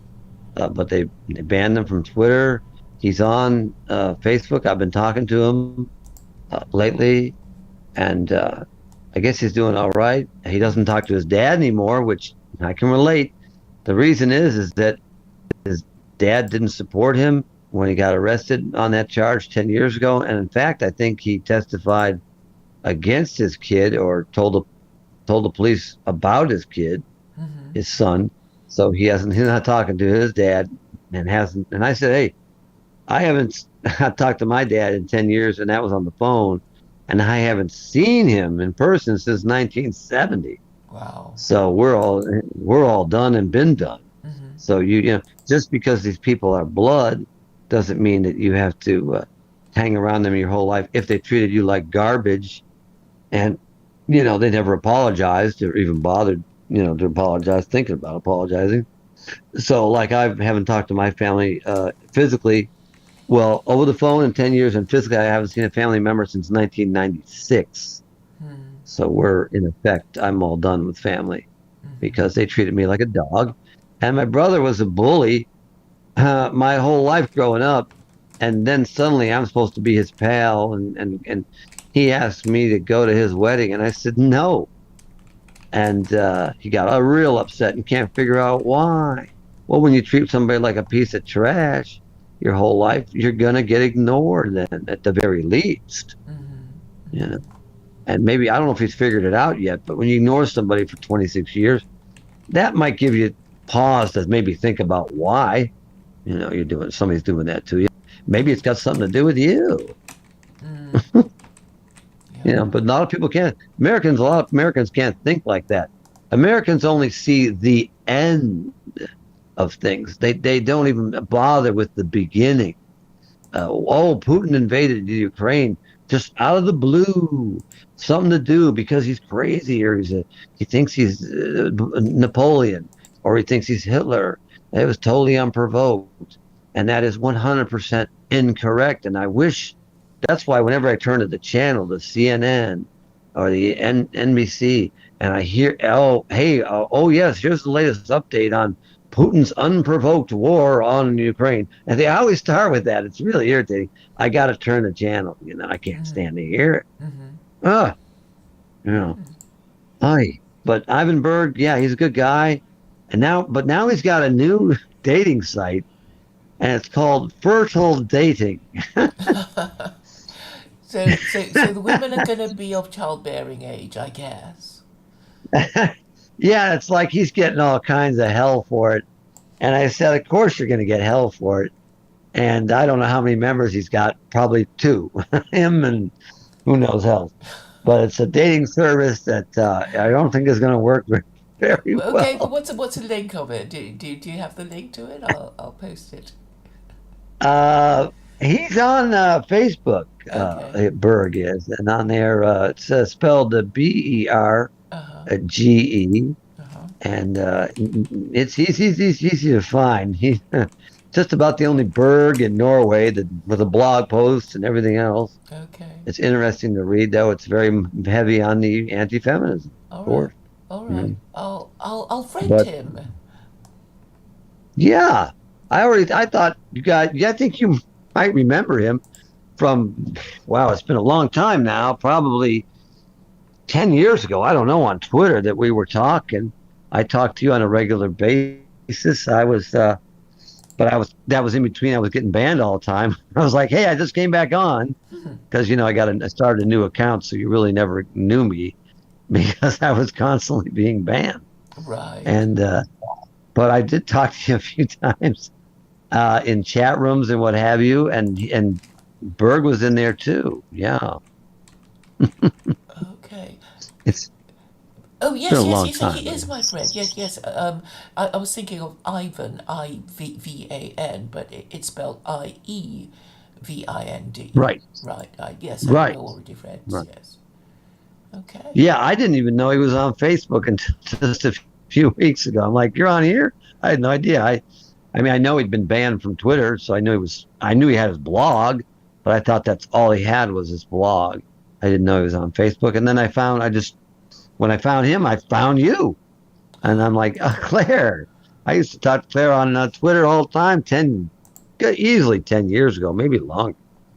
But they banned him from Twitter. He's on Facebook. I've been talking to him lately, and I guess he's doing all right. He doesn't talk to his dad anymore, which I can relate. The reason is that his dad didn't support him when he got arrested on that charge 10 years ago. And in fact, I think he testified against his kid, or told the police about his kid, Mm-hmm. his son. So he's not talking to his dad, and hasn't. And I said, hey, I haven't talked to my dad in 10 years, and that was on the phone. And I haven't seen him in person since 1970. Wow. So we're all done and been done. Mm-hmm. So just because these people are blood doesn't mean that you have to hang around them your whole life if they treated you like garbage, and they never apologized or even bothered to apologize, thinking about apologizing. So like I haven't talked to my family physically, well, over the phone in 10 years, and physically I haven't seen a family member since 1996. Mm-hmm. So in effect, I'm all done with family Mm-hmm. because they treated me like a dog. And my brother was a bully my whole life growing up. And then suddenly I'm supposed to be his pal. And he asked me to go to his wedding. And I said, no. And he got real upset and can't figure out why. Well, when you treat somebody like a piece of trash your whole life, you're going to get ignored then, at the very least. Mm-hmm. You know? And maybe, I don't know if he's figured it out yet, but when you ignore somebody for 26 years, that might give you pause to maybe think about why, somebody's doing that to you. Maybe it's got something to do with you, Yeah. but a lot of people can't. A lot of Americans can't think like that. Americans only see the end of things. They don't even bother with the beginning. Putin invaded Ukraine just out of the blue, something to do because he's crazy, or he thinks he's Napoleon, or he thinks he's Hitler. It was totally unprovoked, and that is 100% incorrect. And I wish that's why whenever I turn to the channel, the CNN or the NBC, and I hear, oh, hey, oh yes, here's the latest update on Putin's unprovoked war on Ukraine. And they always start with that. It's really irritating. I got to turn the channel. I can't stand to hear it. Ah, you know, but Ivan Berg, yeah, he's a good guy. But now he's got a new dating site, and it's called Fertile Dating. So the women are going to be of childbearing age, I guess. Yeah, it's like he's getting all kinds of hell for it. And I said, of course you're going to get hell for it. And I don't know how many members he's got, probably two, him and who knows else. But it's a dating service that I don't think is going to work very Okay, but well. what's the link of it? Do you have the link to it? I'll post it. He's on Facebook, Okay. Berg is, and on there it's spelled Berge, Uh huh. Uh huh. and it's he's easy to find. He's just about the only Berg in Norway that with a blog post and everything else. Okay. It's interesting to read, though. It's very heavy on the anti-feminism, All of right. course. All You right. know. I'll friend But him. yeah, I thought you guys. Yeah, I think you might remember him from. Wow, it's been a long time now. Probably 10 years ago. I don't know, on Twitter that we were talking. I talked to you on a regular basis. But that was in between. I was getting banned all the time. I was like, hey, I just came back on because I started a new account, so you really never knew me because I was constantly being banned. Right. And but I did talk to you a few times in chat rooms and what have you, and Berg was in there too. Yeah, Okay. it's Oh been yes, a yes, long yes. He time. is my friend. Yes, yes. I was thinking of Ivan, Ivan, but it's spelled Ievin. Right, Right. Yes, I right, we're already friends. right. Yes. Okay. Yeah, I didn't even know he was on Facebook until just a few weeks ago. I'm like, you're on here? I had no idea. I mean, I know he'd been banned from Twitter, so I knew he had his blog, but I thought that's all he had was his blog. I didn't know he was on Facebook. And then when I found him, I found you. And I'm like, oh, Claire. I used to talk to Claire on Twitter all the time, easily 10 years ago, maybe longer.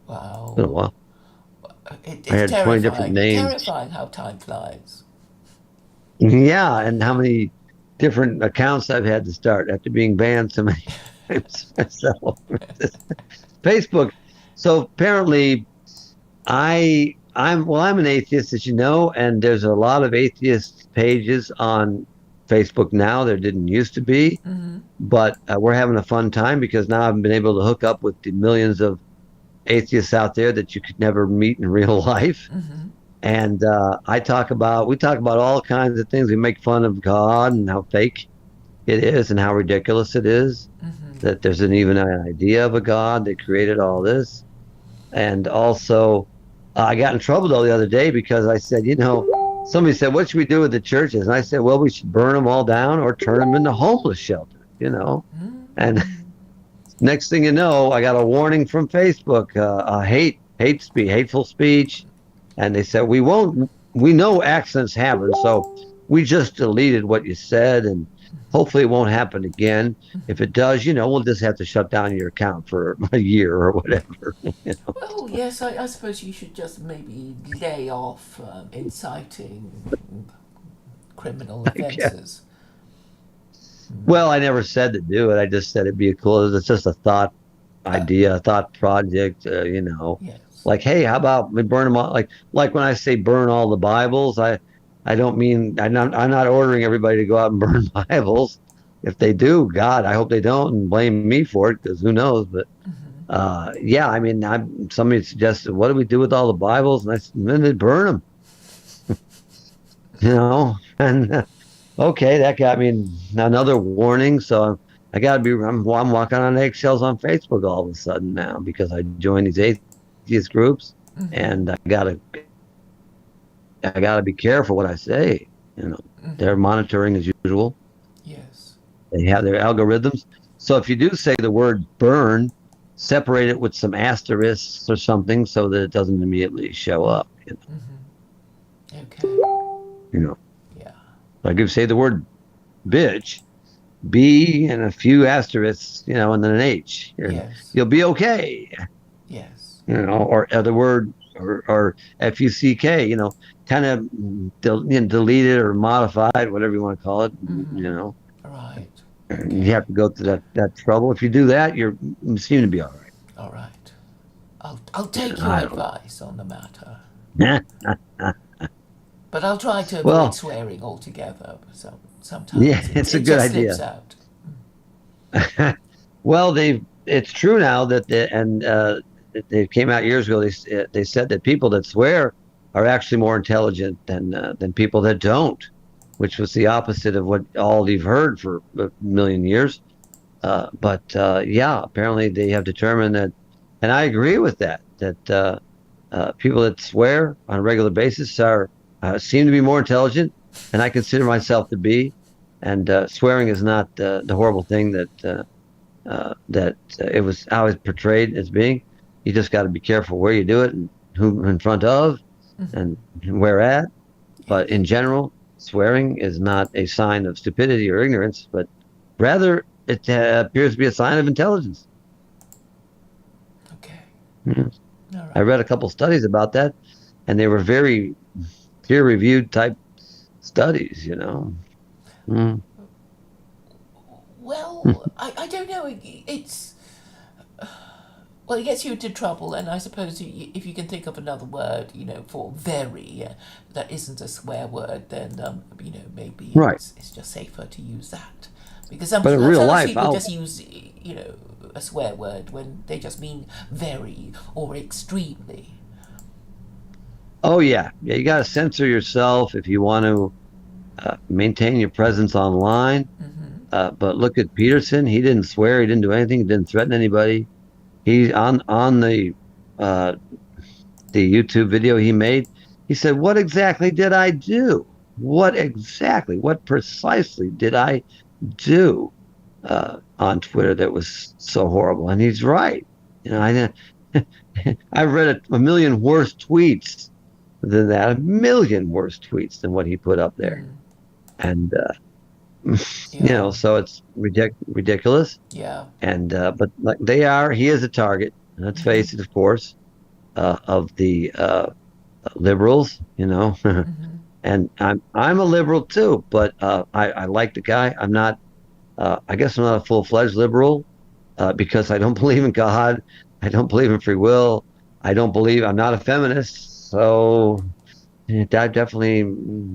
It's been a Wow. while. I It's had 20 different terrifying. names. Terrifying how time flies. Yeah, and how many different accounts I've had to start after being banned so many times myself. Facebook. So apparently, I'm an atheist, as you know, and there's a lot of atheist pages on Facebook now. There didn't used to be, Mm-hmm. but we're having a fun time because now I've been able to hook up with the millions of atheists out there that you could never meet in real life. Mm-hmm. And we talk about all kinds of things. We make fun of God and how fake it is and how ridiculous it is Mm-hmm. that there's an even an idea of a God that created all this. And also, I got in trouble though the other day because I said, somebody said, what should we do with the churches? And I said, well, we should burn them all down or turn them into homeless shelters. And Mm-hmm. next thing you know, I got a warning from Facebook, hateful speech. And they said, we know accidents happen. So we just deleted what you said. And hopefully it won't happen again. If it does, we'll just have to shut down your account for a year or whatever. Well, yes, I suppose you should just maybe lay off inciting criminal Yeah. offences. Well, I never said to do it. I just said it'd be a cool. It's just a thought Uh, idea, a thought project. yes. Like, hey, how about we burn them all? Like when I say burn all the Bibles, I don't mean I'm not ordering everybody to go out and burn Bibles. If they do, God, I hope they don't and blame me for it because who knows. But yeah, I mean, somebody suggested, what do we do with all the Bibles? And I said, then they burn them, you know. And okay, that got me another warning. So I got to be. I'm walking on eggshells on Facebook all of a sudden now because I joined these atheist groups, and I gotta be careful what I say. You know, they're monitoring as usual. Yes. They have their algorithms. So if you do say the word burn, separate it with some asterisks or something so that it doesn't immediately show up. Okay. You know. Yeah. Like if you say the word bitch, B and a few asterisks, and then an H. Yes. You'll be okay. Yes. Or the word or FUCK, kind of deleted or modified, whatever you want to call it. Right. You Okay. have to go through that trouble. If you do that, you seem to be all right. All right. I'll take your I don't advice on the matter, know. but I'll try to avoid Well, swearing altogether. So yeah, sometimes it's a it good just slips idea. out. Well, it's true now that they came out years ago. They said that people that swear are actually more intelligent than people that don't, which was the opposite of what all you've heard for a million years. But yeah, apparently they have determined that, and I agree with that people that swear on a regular basis are seem to be more intelligent, and I consider myself to be. And swearing is not the horrible thing that it was always portrayed as being. You just got to be careful where you do it and who in front of and where at. But Yes. in general, swearing is not a sign of stupidity or ignorance, but rather it appears to be a sign of intelligence. Okay. Yeah. All I right. read a couple studies about that, and they were very peer-reviewed type studies. Mm. Well, I don't know. It's well, it gets you into trouble, and I suppose if you can think of another word, for very, that isn't a swear word, then maybe Right. it's just safer to use that, because But in real sometimes life, people I'll just use a swear word when they just mean very or extremely. Oh yeah, you got to censor yourself if you want to maintain your presence online. But look at Peterson. He didn't swear. He didn't do anything. He didn't threaten anybody. He on uh, the YouTube video he made. He said, "What exactly did I do? What exactly? What precisely did I do on Twitter that was so horrible?" And he's right. I read a million worse tweets than that. A million worse tweets than what he put up there. And Yeah. so it's ridiculous. Yeah. And but like he is a target. Let's face it, of course, of the liberals. And I'm a liberal too, but I like the guy. I'm not. I guess I'm not a full-fledged liberal because I don't believe in God. I don't believe in free will. I'm not a feminist. So that definitely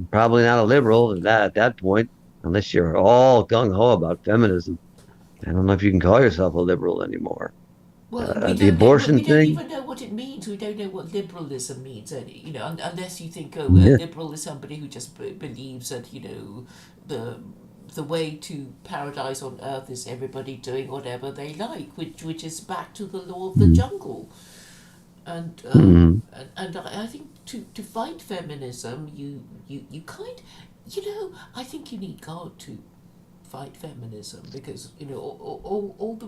probably not a liberal at that point, unless you're all gung ho about feminism. I don't know if you can call yourself a liberal anymore. Well, we The don't know. We abortion don't thing, even know what it means. We don't know what liberalism means. Unless you think, oh, a yeah. liberal is somebody who just believes that the the way to paradise on earth is everybody doing whatever they like, which is back to the law of the jungle. And Mhm. I think to fight feminism, you kind, I think you need God to fight feminism, because all the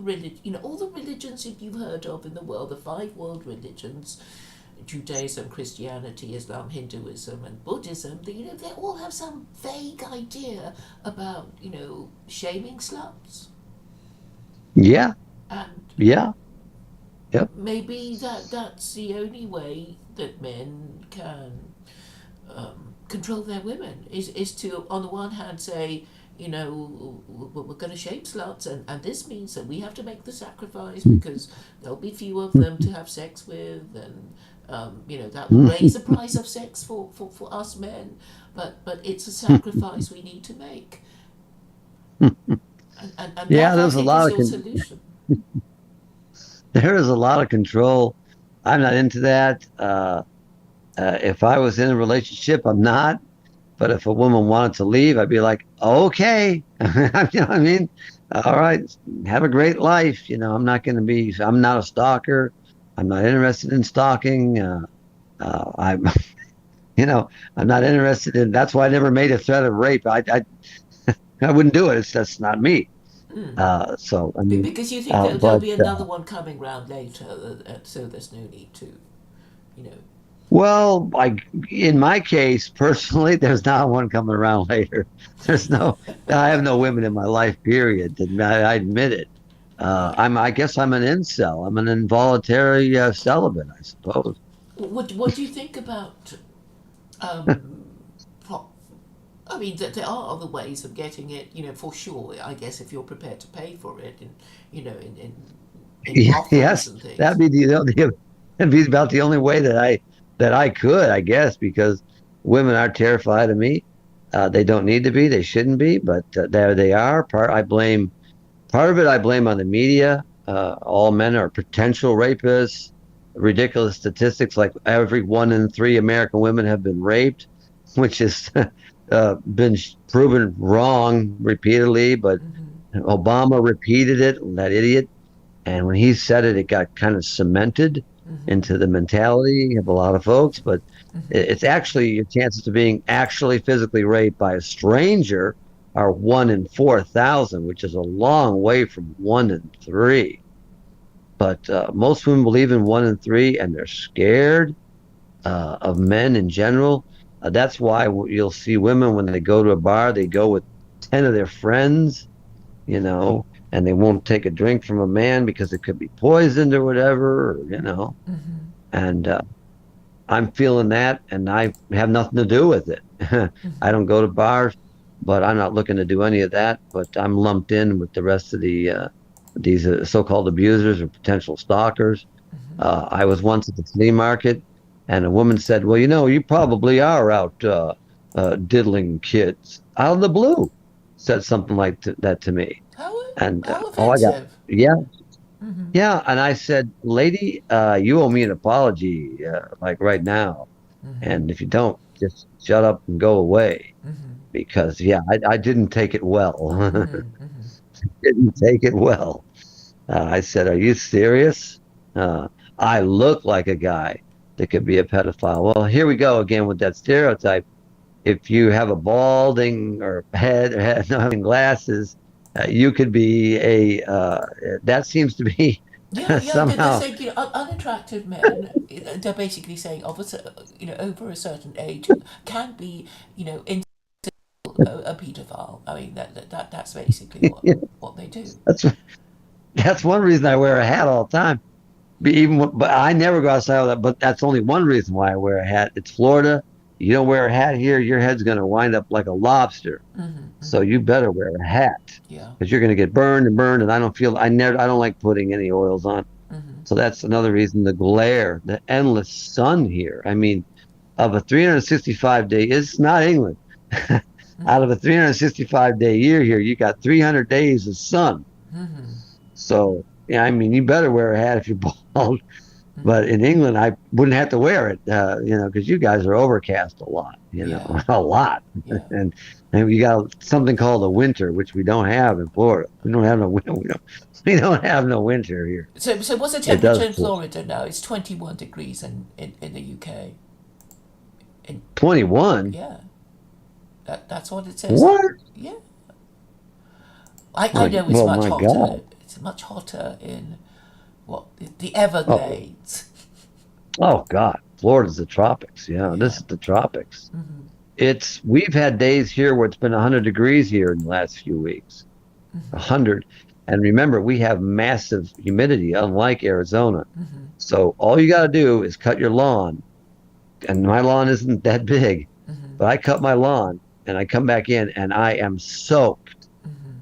all the religions that you've heard of in the world, the five world religions, Judaism, Christianity, Islam, Hinduism, and Buddhism, they all have some vague idea about shaming sluts, Yeah, and yeah, yep. maybe that's the only way that men can control their women, is to, on the one hand, say, we're going to shape sluts, and this means that we have to make the sacrifice because there'll be few of them to have sex with, and That will raise the price of sex for us men, but it's a sacrifice we need to make. And Yeah, that, I there's a think, is lot of your solution. there is a lot of control. I'm not into that. If I was in a relationship, I'm not. But if a woman wanted to leave, I'd be like, okay, you know what I mean? All right, have a great life. I'm not going to be. I'm not a stalker. I'm not interested in stalking. I'm, you know, I'm not interested in. That's why I never made a threat of rape. I wouldn't do it. It's that's not me. So I mean, Because you think there'll but be another one coming round later, so there's no need to, you know. well, in my case personally, there's not one coming around later. There's no, I have no women in my life. Period. And I admit it. Right. I guess I'm an incel. I'm an involuntary celibate, I suppose. What do you think about? Um, I mean, there are other ways of getting it, for sure. I guess if you're prepared to pay for it, and in brothels Yes, and things. that'd be that'd be about the only way that I could, I guess, because women are terrified of me. They don't need to be. They shouldn't be, but there they are. Part of it I blame on the media. All men are potential rapists. Ridiculous statistics like every 1 in 3 American women have been raped, which has been proven wrong repeatedly. But Obama repeated it, that idiot. And when he said it, it got kind of cemented into the mentality of a lot of folks. But it's actually your chances of being actually physically raped by a stranger are 1 in 4,000, which is a long way from 1 in 3. But most women believe in 1 in 3, and they're scared of men in general. That's why you'll see women when they go to a bar, they go with 10 of their friends, you know, and they won't take a drink from a man because it could be poisoned or whatever. And I'm feeling that, and I have nothing to do with it. I don't go to bars, but I'm not looking to do any of that. But I'm lumped in with the rest of these so-called abusers or potential stalkers. I was once at the flea market, and a woman said, "Well, you probably are out diddling kids out of the blue." Said something like that to me, How and how oh, I got offensive. yeah, yeah, and I said, "Lady, you owe me an apology, like right now, and if you don't, just shut up and go away." Because yeah, I didn't take it well. Didn't take it well. I said, "Are you serious? Uh, I look like a guy that could be a pedophile." Well, here we go again with that stereotype. If you have a balding or head or head, no, having glasses, you could be that seems to be Yeah, yeah. They're somehow. saying unattractive men. They're basically saying over a certain age can be into a paedophile. I mean that's basically what they do. that's that's one reason I wear a hat all the time. But I never go outside with that. But that's only one reason why I wear a hat. It's Florida. You don't wear a hat here, your head's going to wind up like a lobster. So you better wear a hat Yeah. because you're going to get burned and burned. And I don't like putting any oils on. So that's another reason. The glare, the endless sun here. I mean, of a 365-day, it's not England. Out of a 365-day year here, you got 300 days of sun. So, yeah, I mean, you better wear a hat if you're bald. But in England, I wouldn't have to wear it, because you guys are overcast a lot, Yeah. a lot. Yeah. And we got something called a winter, which we don't have in Florida. We don't have no winter. We don't have no winter here. So what's the It does temperature in Florida now? It's 21 degrees in the UK. 21. Yeah. That's what it says. What? Yeah. I know it's Well, much my God. hotter. It's much hotter in what the Oh, Everglades. oh God. Florida's the tropics. Yeah, this Yeah. is the tropics. We've had days here where it's been 100 degrees here in the last few weeks. 100. And remember, we have massive humidity, unlike Arizona. So all you got to do is cut your lawn. And my lawn isn't that big, but I cut my lawn and I come back in and I am soaked.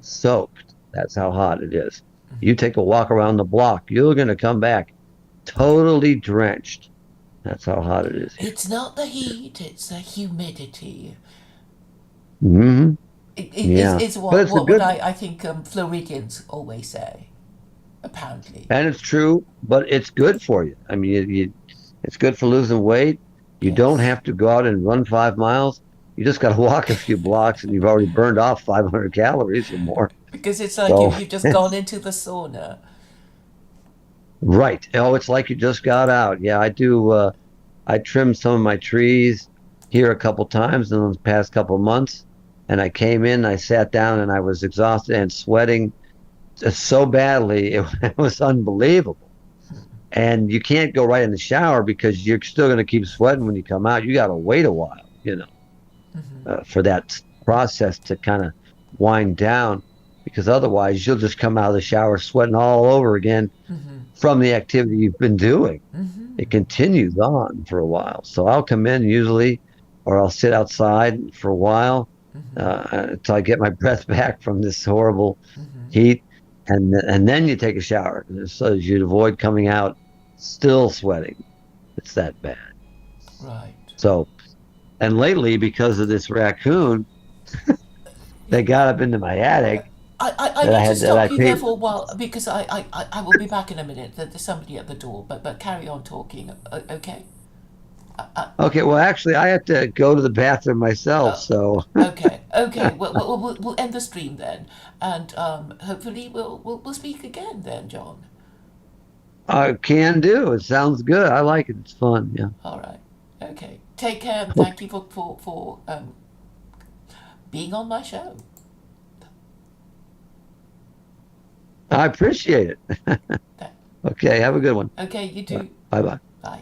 Soaked. That's how hot it is. You take a walk around the block, you're going to come back totally drenched. That's how hot it is here. It's not the heat, it's the humidity. Hmm. Is Yeah, is but what it's a what, what good, I think Floridians always say, apparently. and it's true, but it's good for you. I mean, it's good for losing weight. You don't Yes. have to go out and run 5 miles. You just got to walk a few blocks, and you've already burned off 500 calories or more. Because it's like So, you've just gone into the sauna. right. Oh, it's like you just got out. Yeah, I do. I trimmed some of my trees here a couple times in the past couple months, and I came in, I sat down, and I was exhausted and sweating so badly. It was unbelievable. And you can't go right in the shower because you're still going to keep sweating when you come out. You got to wait a while, for that process to kind of wind down, because otherwise you'll just come out of the shower sweating all over again from the activity you've been doing. It continues on for a while. So I'll come in usually, or I'll sit outside for a while until I get my breath back from this horrible heat, and then you take a shower so that you'd avoid coming out still sweating. It's that bad. Right. So, and lately, because of this raccoon, they got up into my attic I that I need to had that I stop you there paid. for a while because I will be back in a minute. There's somebody at the door, but carry on talking, okay? Okay, well, actually, I have to go to the bathroom myself, Uh, so okay. We'll end the stream then, and hopefully we'll speak again then, John. I can do. It sounds good. I like it. It's fun. Yeah. All right. Okay. Take care and thank you for being on my show. I appreciate it. That- Okay, have a good one. Okay, you do. Bye bye. Bye.